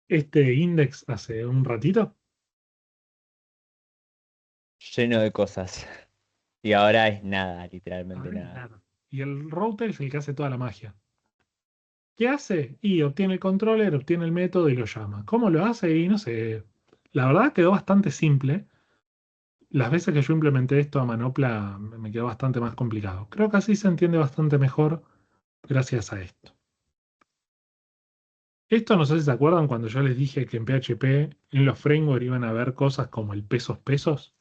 index hace un ratito? Lleno de cosas. Y ahora es nada, literalmente Ahora es nada. nada. Y el router es el que hace toda la magia. ¿Qué hace? Y obtiene el controller, obtiene el método y lo llama. ¿Cómo lo hace? Y no sé. La verdad quedó bastante simple. Las veces que yo implementé esto a manopla me quedó bastante más complicado. Creo que así se entiende bastante mejor gracias a esto. Esto no sé si se acuerdan cuando yo les dije que en PHP en los frameworks iban a ver cosas como el pesos pesos.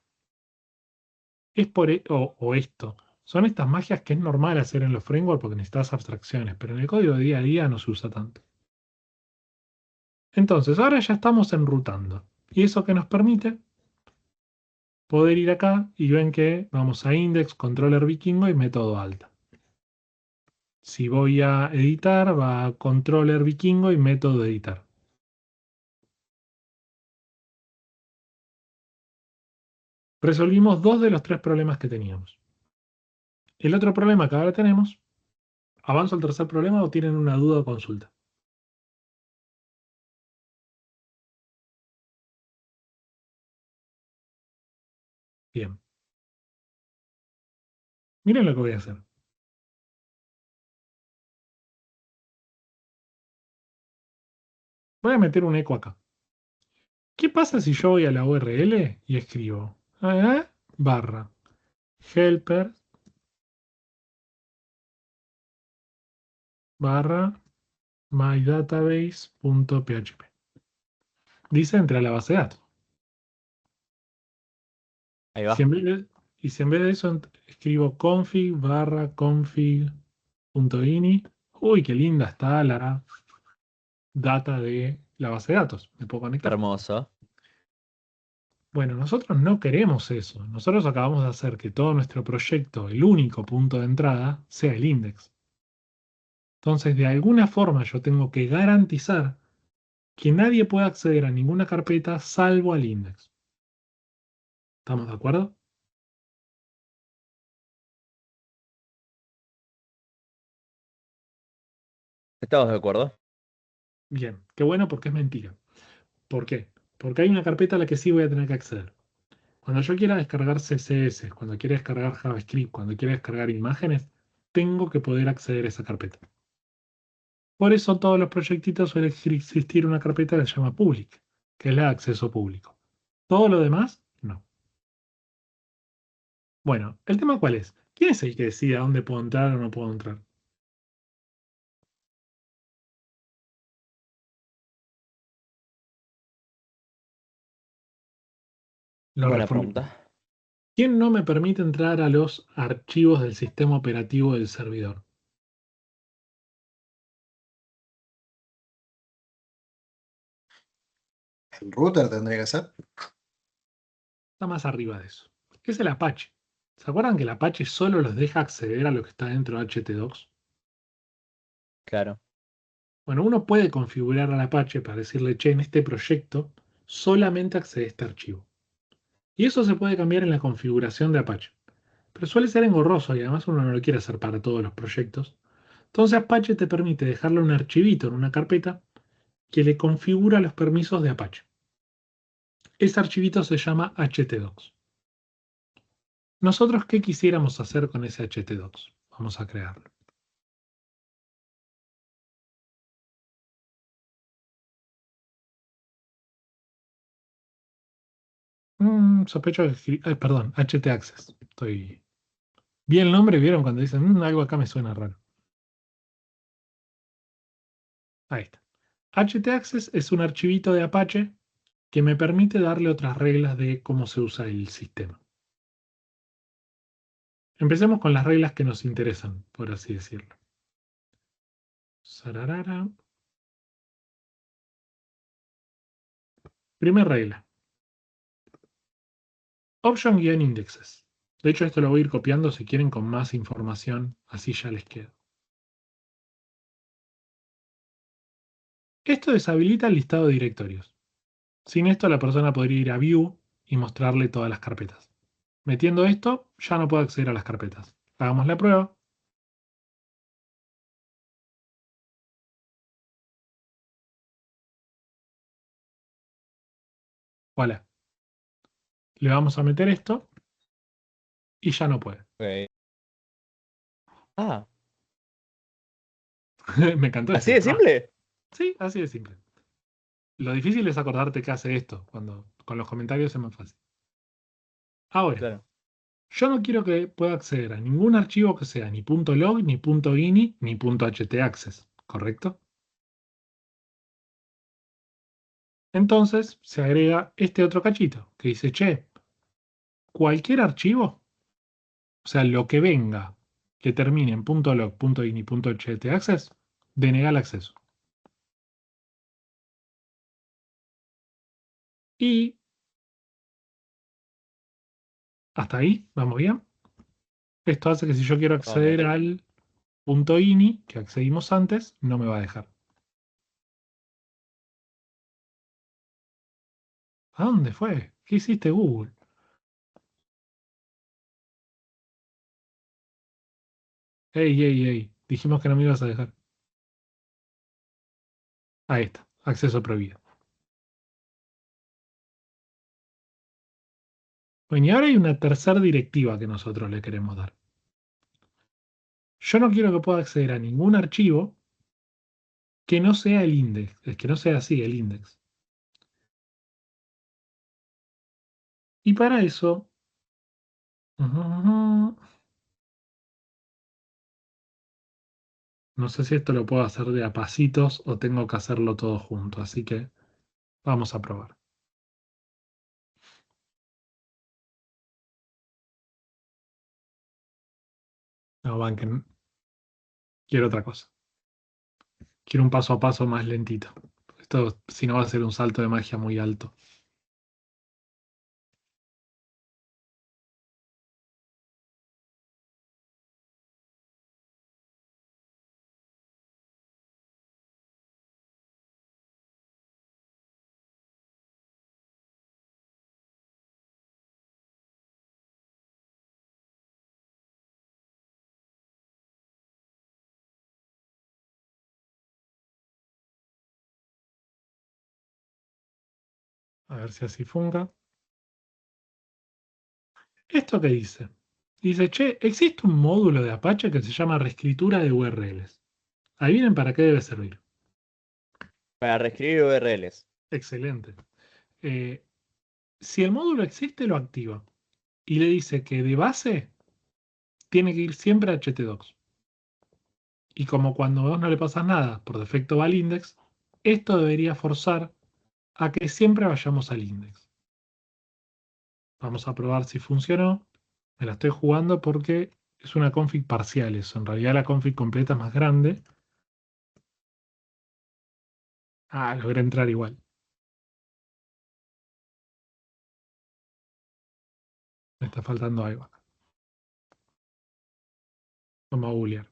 Es o esto. Son estas magias que es normal hacer en los frameworks porque necesitas abstracciones, pero en el código de día a día no se usa tanto. Entonces, ahora ya estamos enrutando. ¿Y eso que nos permite? Poder ir acá y ven que vamos a index, controller vikingo y método alta. Si voy a editar, va a controller vikingo y método editar. Resolvimos dos de los tres problemas que teníamos. El otro problema que ahora tenemos, ¿avanzo al tercer problema o tienen una duda o consulta? Bien. Miren lo que voy a hacer. Voy a meter un eco acá. ¿Qué pasa si yo voy a la URL y escribo barra helper barra mydatabase.php? Dice entra a la base de datos. Ahí va. Si en vez de, y si en vez de eso escribo config barra config.ini, uy, qué linda está la data de la base de datos. Me puedo conectar. Hermoso. Bueno, nosotros no queremos eso. Nosotros acabamos de hacer que todo nuestro proyecto, el único punto de entrada, sea el index. Entonces, de alguna forma yo tengo que garantizar que nadie pueda acceder a ninguna carpeta salvo al index. ¿Estamos de acuerdo? ¿Estamos de acuerdo? Bien, qué bueno porque es mentira. ¿Por qué? Porque hay una carpeta a la que sí voy a tener que acceder. Cuando yo quiera descargar CSS, cuando quiera descargar JavaScript, cuando quiera descargar imágenes, tengo que poder acceder a esa carpeta. Por eso todos los proyectitos suele existir una carpeta que se llama public, que es la de acceso público. Todo lo demás, no. Bueno, ¿el tema cuál es? ¿Quién es el que decide a dónde puedo entrar o no puedo entrar? Lo Buena respondo. pregunta. ¿Quién no me permite entrar a los archivos del sistema operativo del servidor? El router tendría que ser. Está más arriba de eso. Es el Apache. ¿Se acuerdan que el Apache solo los deja acceder a lo que está dentro de htdocs? Claro. Bueno, uno puede configurar al Apache para decirle, che, en este proyecto solamente accede a este archivo. Y eso se puede cambiar en la configuración de Apache. Pero suele ser engorroso y además uno no lo quiere hacer para todos los proyectos. Entonces Apache te permite dejarle un archivito en una carpeta que le configura los permisos de Apache. Ese archivito se llama htdocs. Nosotros, ¿qué quisiéramos hacer con ese htdocs? Vamos a crearlo. Sospecho que... perdón, htaccess. Vi el nombre y vieron cuando dicen, algo acá me suena raro. Ahí está. htaccess es un archivito de Apache que me permite darle otras reglas de cómo se usa el sistema. Empecemos con las reglas que nos interesan, por así decirlo. Sararara. Primera regla. Option-indexes. De hecho, esto lo voy a ir copiando si quieren con más información, así ya les queda. Esto deshabilita el listado de directorios. Sin esto, la persona podría ir a View y mostrarle todas las carpetas. Metiendo esto, ya no puedo acceder a las carpetas. Hagamos la prueba. Voilà. Le vamos a meter esto y ya no puede. Ok. Ah, Me encantó ¿así este. de simple? Sí, así de simple. Lo difícil es acordarte que hace esto. Cuando con los comentarios es más fácil. Ahora, Claro. yo no quiero que pueda acceder a ningún archivo que sea ni .log, ni .ini, ni .htaccess. ¿Correcto? Entonces se agrega este otro cachito que dice, che, cualquier archivo, o sea, lo que venga que termine en .log, .ini, .htaccess, denega el acceso. Y hasta ahí, ¿vamos bien? Esto hace que si yo quiero acceder al .ini, que accedimos antes, no me va a dejar. ¿A dónde fue? ¿Qué hiciste, Google? Ey, ey, ey. Dijimos que no me ibas a dejar. Ahí está. Acceso prohibido. Bueno, y ahora hay una tercera directiva que nosotros le queremos dar. Yo no quiero que pueda acceder a ningún archivo que no sea el index. Es que no sea así el index. Y para eso... No sé si esto lo puedo hacer de a pasitos o tengo que hacerlo todo junto. Así que vamos a probar. No, banquen. Quiero otra cosa. Quiero un paso a paso más lentito. Esto, si no, va a ser un salto de magia muy alto. A ver si así funga. ¿Esto qué dice? Dice, che, existe un módulo de Apache que se llama reescritura de URLs. Adivinen para qué debe servir. Para reescribir URLs. Excelente. Si el módulo existe, lo activa. Y le dice que de base tiene que ir siempre a htdocs. Y como cuando vos no le pasas nada, por defecto va al index, esto debería forzar a que siempre vayamos al index. Vamos a probar si funcionó. Me la estoy jugando porque es una config parcial eso. En realidad la config completa es más grande. Ah, logré entrar igual. Me está faltando algo acá. Vamos a googlear.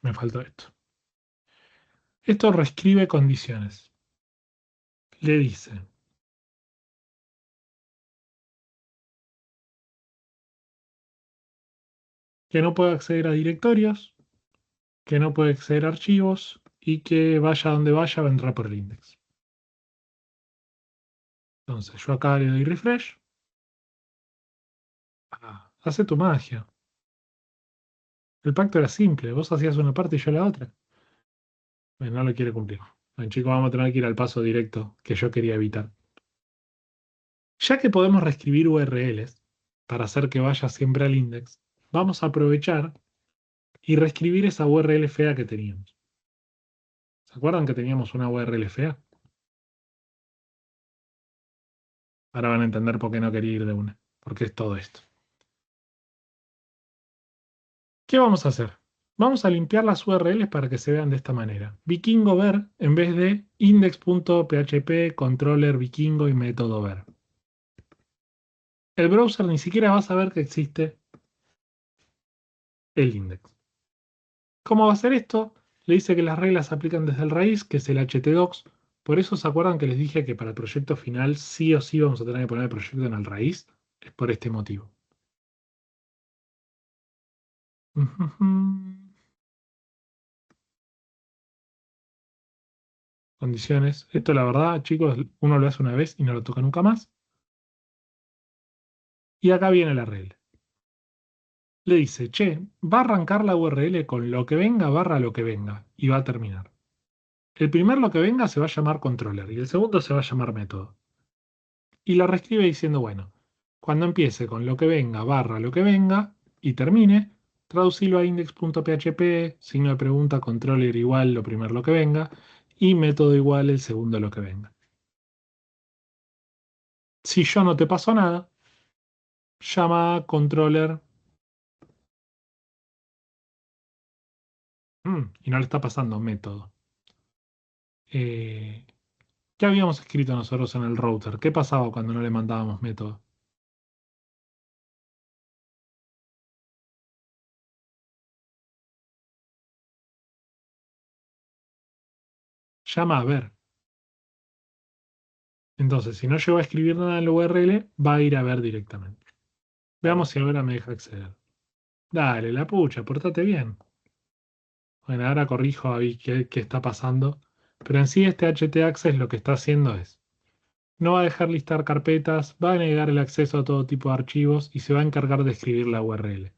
Me faltó esto. Esto reescribe condiciones. Le dice que no puede acceder a directorios, que no puede acceder a archivos y que vaya donde vaya vendrá por el index. Entonces yo acá le doy refresh. Ah, hace tu magia. El pacto era simple, vos hacías una parte y yo la otra. Bueno, no lo quiere cumplir. Bueno, chicos, vamos a tener que ir al paso directo que yo quería evitar. Ya que podemos reescribir URLs para hacer que vaya siempre al index, vamos a aprovechar y reescribir esa URL fea que teníamos. ¿Se acuerdan que teníamos una URL fea? Ahora van a entender por qué no quería ir de una. Porque es todo esto. ¿Qué vamos a hacer? Vamos a limpiar las URLs para que se vean de esta manera. Vikingo ver en vez de index.php, controller vikingo y método ver. El browser ni siquiera va a saber que existe el index. ¿Cómo va a hacer esto? Le dice que las reglas se aplican desde el raíz, que es el htdocs. Por eso se acuerdan que les dije que para el proyecto final sí o sí vamos a tener que poner el proyecto en el raíz. Es por este motivo. Condiciones. Esto la verdad, chicos, uno lo hace una vez y no lo toca nunca más. Y acá viene la regla. Le dice, che, va a arrancar la URL con lo que venga barra lo que venga. Y va a terminar. El primer lo que venga se va a llamar controller y el segundo se va a llamar método. Y la reescribe diciendo, bueno, cuando empiece con lo que venga barra lo que venga y termine, traducilo a index.php, signo de pregunta, controller igual lo primero lo que venga y método igual el segundo lo que venga. Si yo no te paso nada, llama a controller y no le está pasando método. ¿Qué habíamos escrito nosotros en el router? ¿Qué pasaba cuando no le mandábamos método? Llama a ver. Entonces, si no llego a escribir nada en la URL, va a ir a ver directamente. Veamos si ahora me deja acceder. Dale, la pucha, portate bien. Bueno, ahora corrijo a ver qué está pasando. Pero en sí este htaccess lo que está haciendo es, no va a dejar listar carpetas, va a negar el acceso a todo tipo de archivos y se va a encargar de escribir la URL.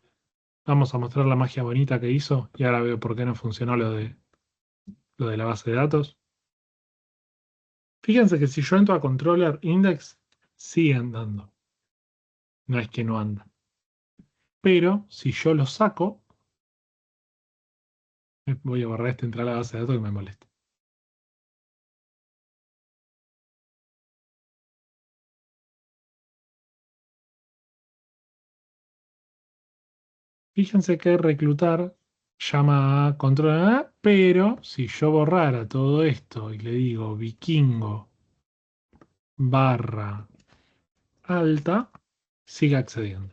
Vamos a mostrar la magia bonita que hizo y ahora veo por qué no funcionó lo de la base de datos. Fíjense que si yo entro a controller index, sigue andando. No es que no anda. Pero si yo lo saco, voy a borrar esta entrada a la base de datos que me molesta. Fíjense que reclutar llama a control A, pero si yo borrara todo esto y le digo vikingo barra alta, sigue accediendo.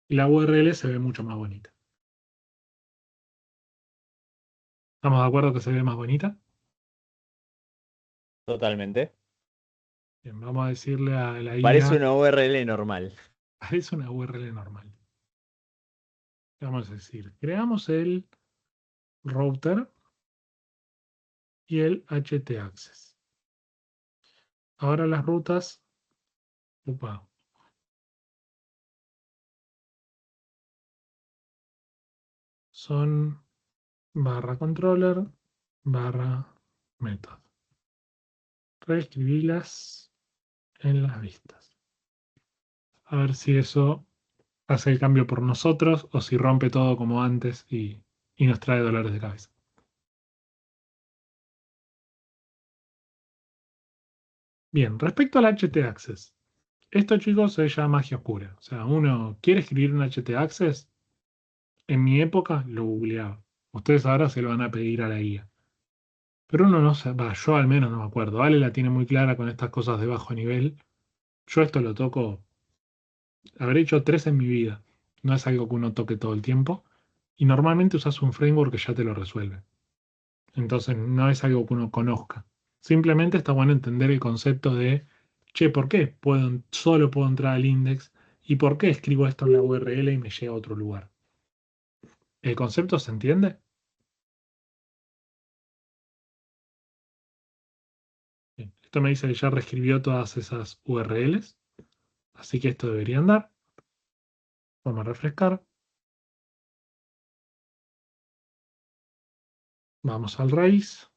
Y la URL se ve mucho más bonita. ¿Estamos de acuerdo que se ve más bonita? Totalmente. Bien, vamos a decirle a la Parece IA, una URL normal. es una URL normal. Vamos a decir, creamos el router y el htaccess. Ahora las rutas, upa, son /controller /method. Reescribílas en las vistas. A ver si eso hace el cambio por nosotros o si rompe todo como antes y nos trae dolores de cabeza. Bien, respecto al htaccess. Esto, chicos, es ya magia oscura. O sea, uno quiere escribir un htaccess. En mi época lo googleaba. Ustedes ahora se lo van a pedir a la guía. Pero uno no se va, yo al menos no me acuerdo. Ale la tiene muy clara con estas cosas de bajo nivel. Yo esto lo toco, habré hecho 3 en mi vida. No es algo que uno toque todo el tiempo. Y normalmente usas un framework que ya te lo resuelve. Entonces no es algo que uno conozca. Simplemente está bueno entender el concepto de, che, ¿por qué solo puedo entrar al index? ¿Y por qué escribo esto en la URL y me llega a otro lugar? ¿El concepto se entiende? Bien, esto me dice que ya reescribió todas esas URLs. Así que esto debería andar. Vamos a refrescar. Vamos al raíz.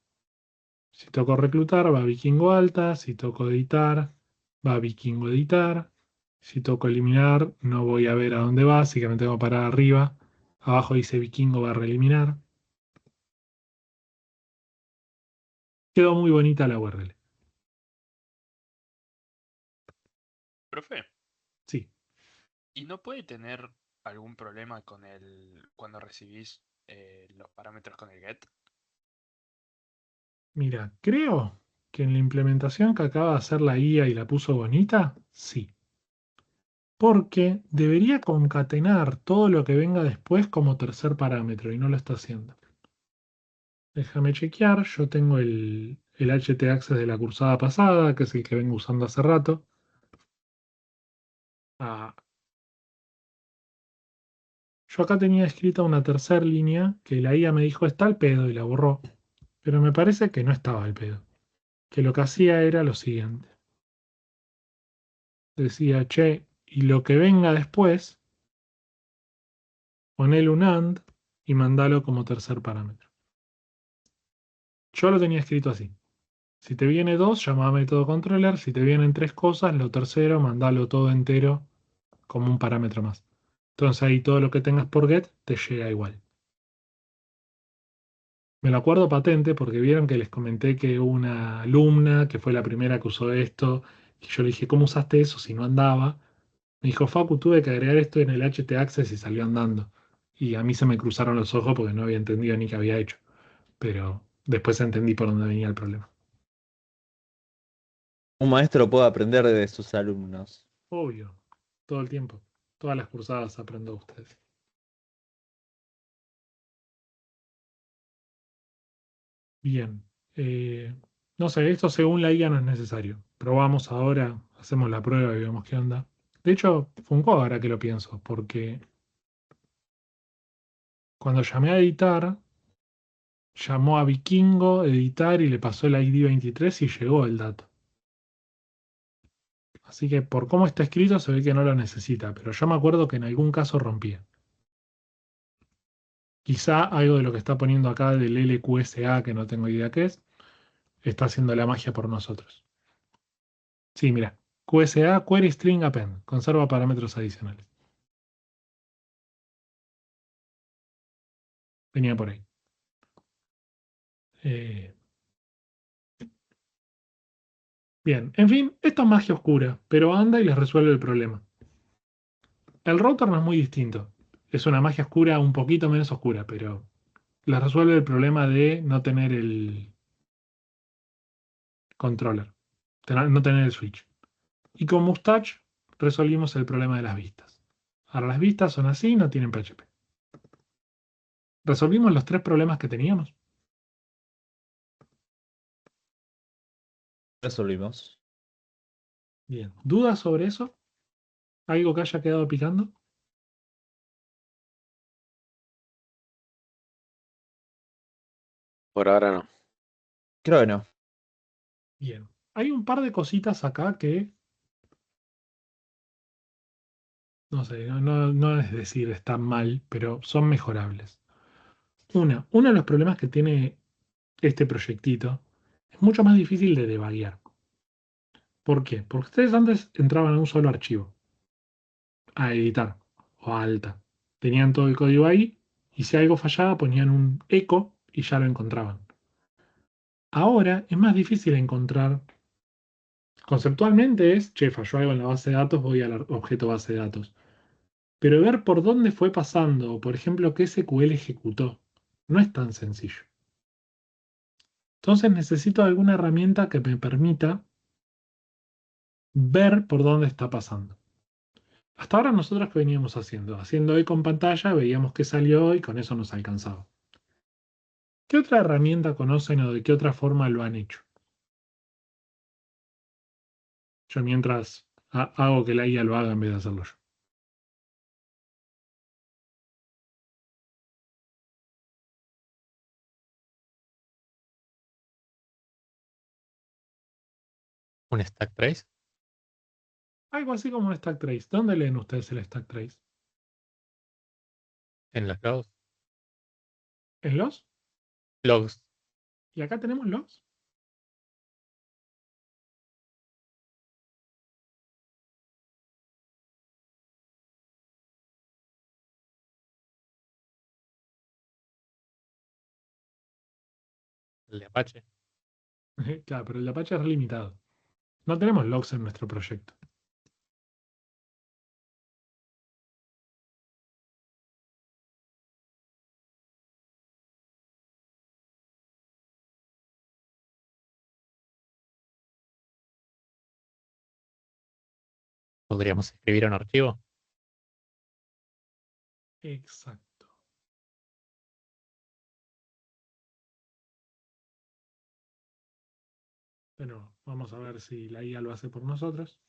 Si toco reclutar, va vikingo alta. Si toco editar, va vikingo editar. Si toco eliminar, no voy a ver a dónde va, así que me tengo que parar arriba. Abajo dice vikingo barra eliminar. Quedó muy bonita la URL. Profe, Sí. ¿y no puede tener algún problema con cuando recibís los parámetros con el get? Mira, creo que en la implementación que acaba de hacer la IA y la puso bonita, sí. Porque debería concatenar todo lo que venga después como tercer parámetro y no lo está haciendo. Déjame chequear, yo tengo el htaccess de la cursada pasada, que es el que vengo usando hace rato. Ah, yo acá tenía escrita una tercera línea que la IA me dijo está al pedo y la borró. Pero me parece que no estaba al pedo. Que lo que hacía era lo siguiente. Decía, che, y lo que venga después, ponele un AND y mandalo como tercer parámetro. Yo lo tenía escrito así. Si te viene 2, llama a método controller. Si te vienen 3 cosas, lo tercero, mandalo todo entero como un parámetro más. Entonces ahí todo lo que tengas por get te llega igual. Me lo acuerdo patente porque vieron que les comenté que una alumna que fue la primera que usó esto, y yo le dije, ¿cómo usaste eso si no andaba? Me dijo, Facu, tuve que agregar esto en el htaccess y salió andando. Y a mí se me cruzaron los ojos porque no había entendido ni qué había hecho. Pero después entendí por dónde venía el problema. Un maestro puede aprender de sus alumnos. Obvio, todo el tiempo. Todas las cursadas aprendo de ustedes. Bien. No sé, esto según la IA no es necesario. Probamos ahora, hacemos la prueba y vemos qué onda. De hecho, fue un juego ahora que lo pienso, porque cuando llamé a editar, llamó a Vikingo, editar y le pasó el ID 23 y llegó el dato. Así que por cómo está escrito se ve que no lo necesita, pero yo me acuerdo que en algún caso rompía. Quizá algo de lo que está poniendo acá del LQSA, que no tengo idea qué es, está haciendo la magia por nosotros. Sí, mira, QSA Query String Append, conserva parámetros adicionales. Venía por ahí. Eh, bien, en fin, esto es magia oscura, pero anda y les resuelve el problema. El router no es muy distinto. Es una magia oscura un poquito menos oscura, pero les resuelve el problema de no tener el controller, no tener el switch. Y con Mustache resolvimos el problema de las vistas. Ahora las vistas son así, no tienen PHP. ¿Resolvimos los 3 problemas que teníamos? Resolvimos. Bien. ¿Dudas sobre eso? ¿Algo que haya quedado picando? Por ahora no. Creo que no. Bien. Hay un par de cositas acá que, no sé, no es decir están mal, pero son mejorables. Uno de los problemas que tiene este proyectito es mucho más difícil de debuguear. ¿Por qué? Porque ustedes antes entraban a un solo archivo, a editar o a alta. Tenían todo el código ahí y si algo fallaba ponían un eco y ya lo encontraban. Ahora es más difícil encontrar. Conceptualmente es, che, falló algo en la base de datos, voy al objeto base de datos. Pero ver por dónde fue pasando, o por ejemplo, qué SQL ejecutó, no es tan sencillo. Entonces necesito alguna herramienta que me permita ver por dónde está pasando. Hasta ahora nosotros qué veníamos haciendo, haciendo eco en pantalla, veíamos qué salió y con eso nos alcanzaba. ¿Qué otra herramienta conocen o de qué otra forma lo han hecho? Yo mientras hago que la IA lo haga en vez de hacerlo yo. Un stack trace Algo así como un stack trace. ¿Dónde leen ustedes el stack trace? en los logs. ¿En los? Logs. ¿Y acá tenemos los? El de Apache. Claro, pero el de Apache es limitado. No tenemos logs en nuestro proyecto. Podríamos escribir un archivo. Exacto. Pero vamos a ver si la IA lo hace por nosotros.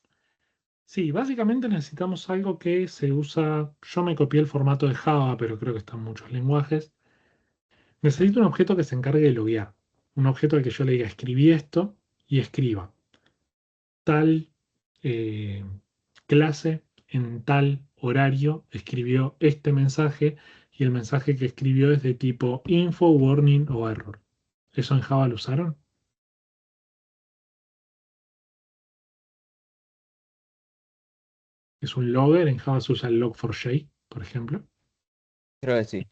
Sí, básicamente necesitamos algo que se usa. Yo me copié el formato de Java, pero creo que está en muchos lenguajes. Necesito un objeto que se encargue de loguear. Un objeto al que yo le diga escribí esto y escriba tal eh, clase en tal horario escribió este mensaje y el mensaje que escribió es de tipo info, warning o error. ¿Eso en Java lo usaron? Es un logger, en Java se usa el log4j, por ejemplo. Creo que sí.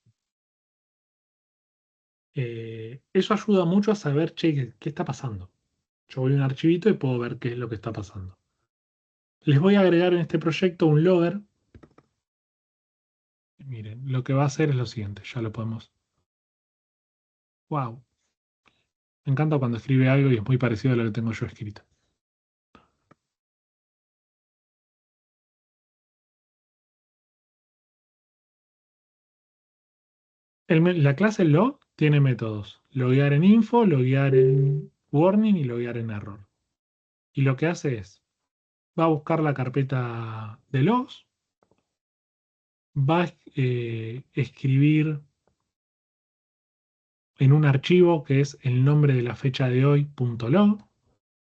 Eso ayuda mucho a saber, che, ¿qué está pasando? Yo voy a un archivito y puedo ver qué es lo que está pasando. Les voy a agregar en este proyecto un logger. Miren, lo que va a hacer es lo siguiente, ya lo podemos. Wow. Me encanta cuando escribe algo y es muy parecido a lo que tengo yo escrito. La clase log tiene métodos. Loguear en info, loguear en warning y loguear en error. Y lo que hace es, va a buscar la carpeta de logs, va a escribir en un archivo que es el nombre de la fecha de hoy, .log,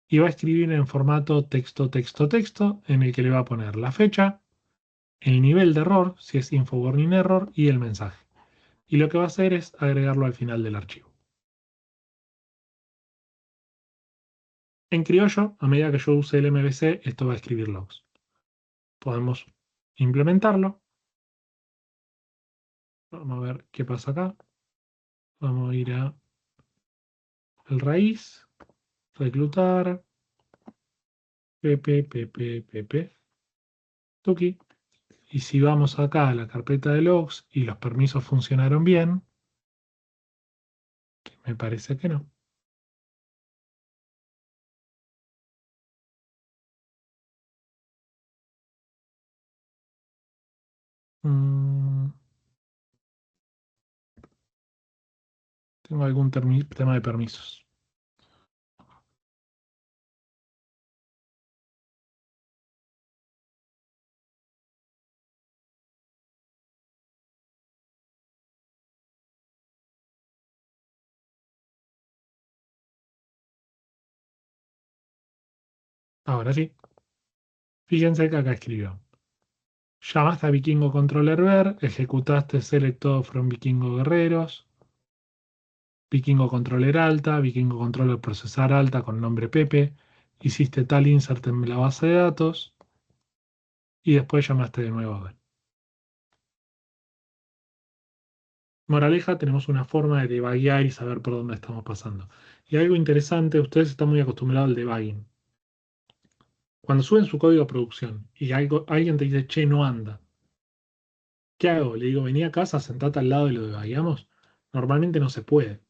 y va a escribir en formato texto, texto, texto, en el que le va a poner la fecha, el nivel de error, si es info warning error, y el mensaje. Y lo que va a hacer es agregarlo al final del archivo. En criollo, a medida que yo use el MVC, esto va a escribir logs. Podemos implementarlo. Vamos a ver qué pasa acá. Vamos a ir a el raíz, reclutar, pp, tuki. Y si vamos acá a la carpeta de logs y los permisos funcionaron bien, que me parece que no. Mm, tengo algún tema de permisos. Ahora sí. Fíjense que acá escribió. Llamaste a Vikingo Controller Ver, ejecutaste Select All from Vikingo Guerreros, Vikingo Controller Alta, Vikingo Controller Procesar Alta con nombre Pepe, hiciste tal insert en la base de datos y después llamaste de nuevo a ver. Moraleja, tenemos una forma de debuguear y saber por dónde estamos pasando. Y algo interesante, ustedes están muy acostumbrados al debugging. Cuando suben su código a producción y alguien te dice, che, no anda, ¿qué hago? Le digo, vení a casa, sentate al lado y lo debugueamos. Normalmente no se puede.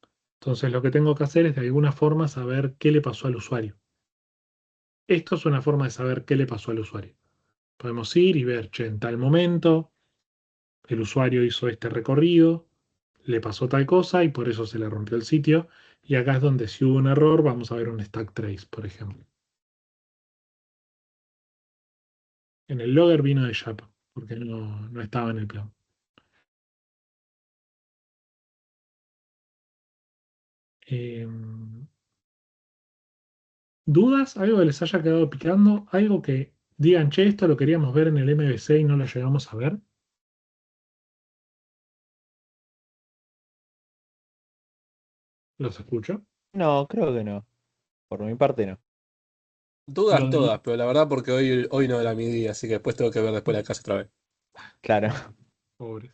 Entonces lo que tengo que hacer es de alguna forma saber qué le pasó al usuario. Esto es una forma de saber qué le pasó al usuario. Podemos ir y ver, che, en tal momento el usuario hizo este recorrido, le pasó tal cosa y por eso se le rompió el sitio. Y acá es donde si hubo un error vamos a ver un stack trace, por ejemplo. En el logger vino de Java, porque no estaba en el plan. ¿Dudas? ¿Algo que les haya quedado picando? ¿Algo que digan, che, esto lo queríamos ver en el MVC y no lo llegamos a ver? ¿Los escucho? No, creo que no. Por mi parte no. Dudas Lo del- todas, pero la verdad porque hoy no era mi día, así que después tengo que ver después la casa otra vez. Claro. Pobres.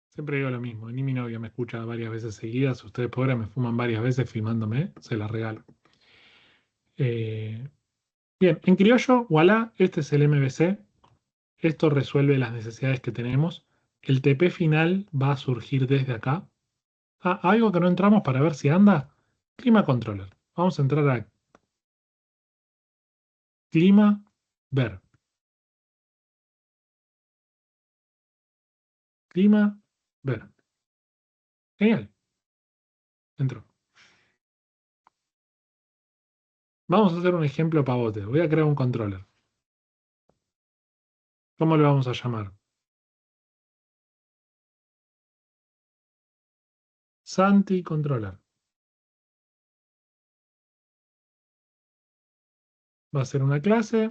Siempre digo lo mismo. Ni mi novia me escucha varias veces seguidas. Ustedes pobres me fuman varias veces filmándome. Se las regalo. Eh, bien, en criollo, voilà, este es el MVC. Esto resuelve las necesidades que tenemos. El TP final va a surgir desde acá. Ah, algo que no entramos para ver si anda. Clima Controller. Vamos a entrar a Clima, ver. Clima, ver. Genial. Entró. Vamos a hacer un ejemplo pavote. Voy a crear un controller. ¿Cómo le vamos a llamar? Santi Controller. Va a ser una clase.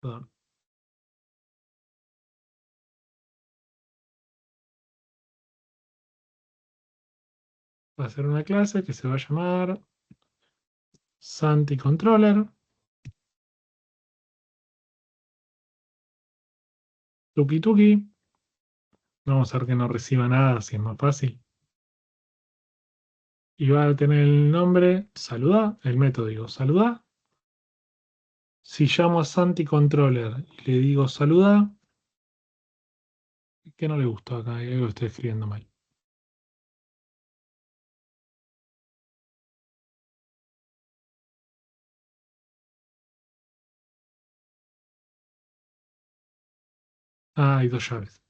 Perdón. Va a ser una clase que se va a llamar Santi Controller. Tuki tuki. Vamos a ver que no reciba nada, si es más fácil. Y va a tener el nombre saluda, el método digo saluda. Si llamo a Santi Controller y le digo saluda, ¿qué no le gustó acá? Hay algo que estoy escribiendo mal. Ah, hay dos llaves.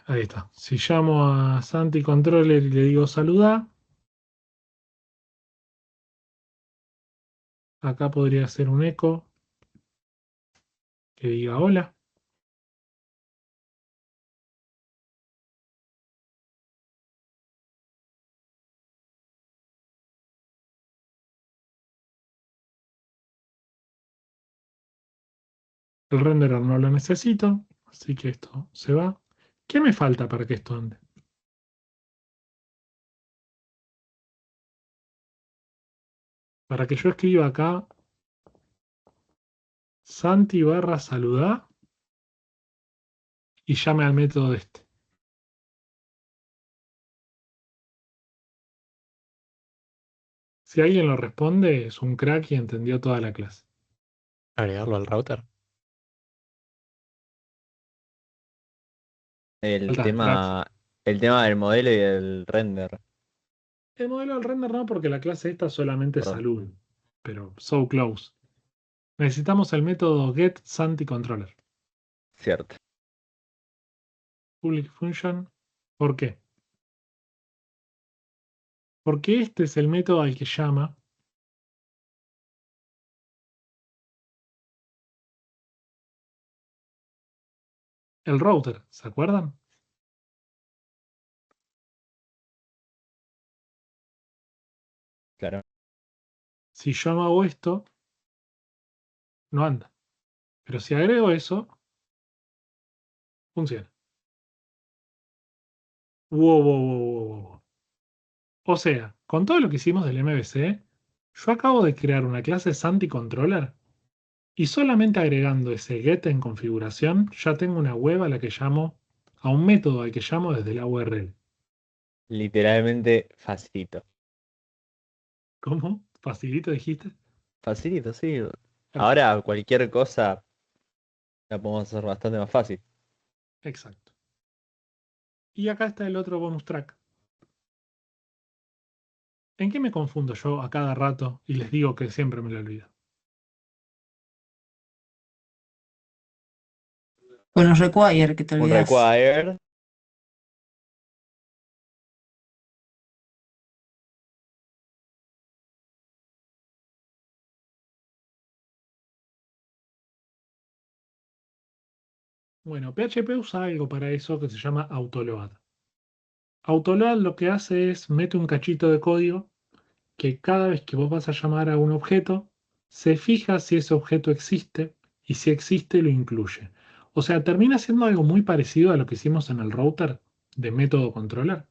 Ahí está. Si llamo a Santi Controller y le digo saluda, acá podría ser un eco que diga hola. El renderer no lo necesito, así que esto se va. ¿Qué me falta para que esto ande? Para que yo escriba acá Santi barra saludá y llame al método de este. Si alguien lo responde, es un crack y entendió toda la clase. Agregarlo al router. El Falta el crack. tema, el tema del modelo y del render. El modelo del render no, porque la clase esta solamente es Perdón. salud. Pero so close. Necesitamos el método getSantiController. Cierto. Public function. ¿Por qué? Porque este es el método al que llama el router. ¿Se acuerdan? Claro. Si yo no hago esto, no anda. Pero si agrego eso, funciona. Wow, wow, wow, wow, wow. O sea, con todo lo que hicimos del MVC, yo acabo de crear una clase Santi Controller y solamente agregando ese get en configuración ya tengo una web a la que llamo, a un método al que llamo desde la URL. Literalmente facilito. ¿Cómo? ¿Facilito dijiste? Facilito, sí. Perfecto. Ahora cualquier cosa la podemos hacer bastante más fácil. Exacto. Y acá está el otro bonus track. ¿En qué me confundo yo a cada rato y les digo que siempre me lo olvido? Con los require que te Un olvidas. require. Bueno, PHP usa algo para eso que se llama autoload. Autoload lo que hace es mete un cachito de código que cada vez que vos vas a llamar a un objeto, se fija si ese objeto existe y si existe lo incluye. O sea, termina siendo algo muy parecido a lo que hicimos en el router de método controller.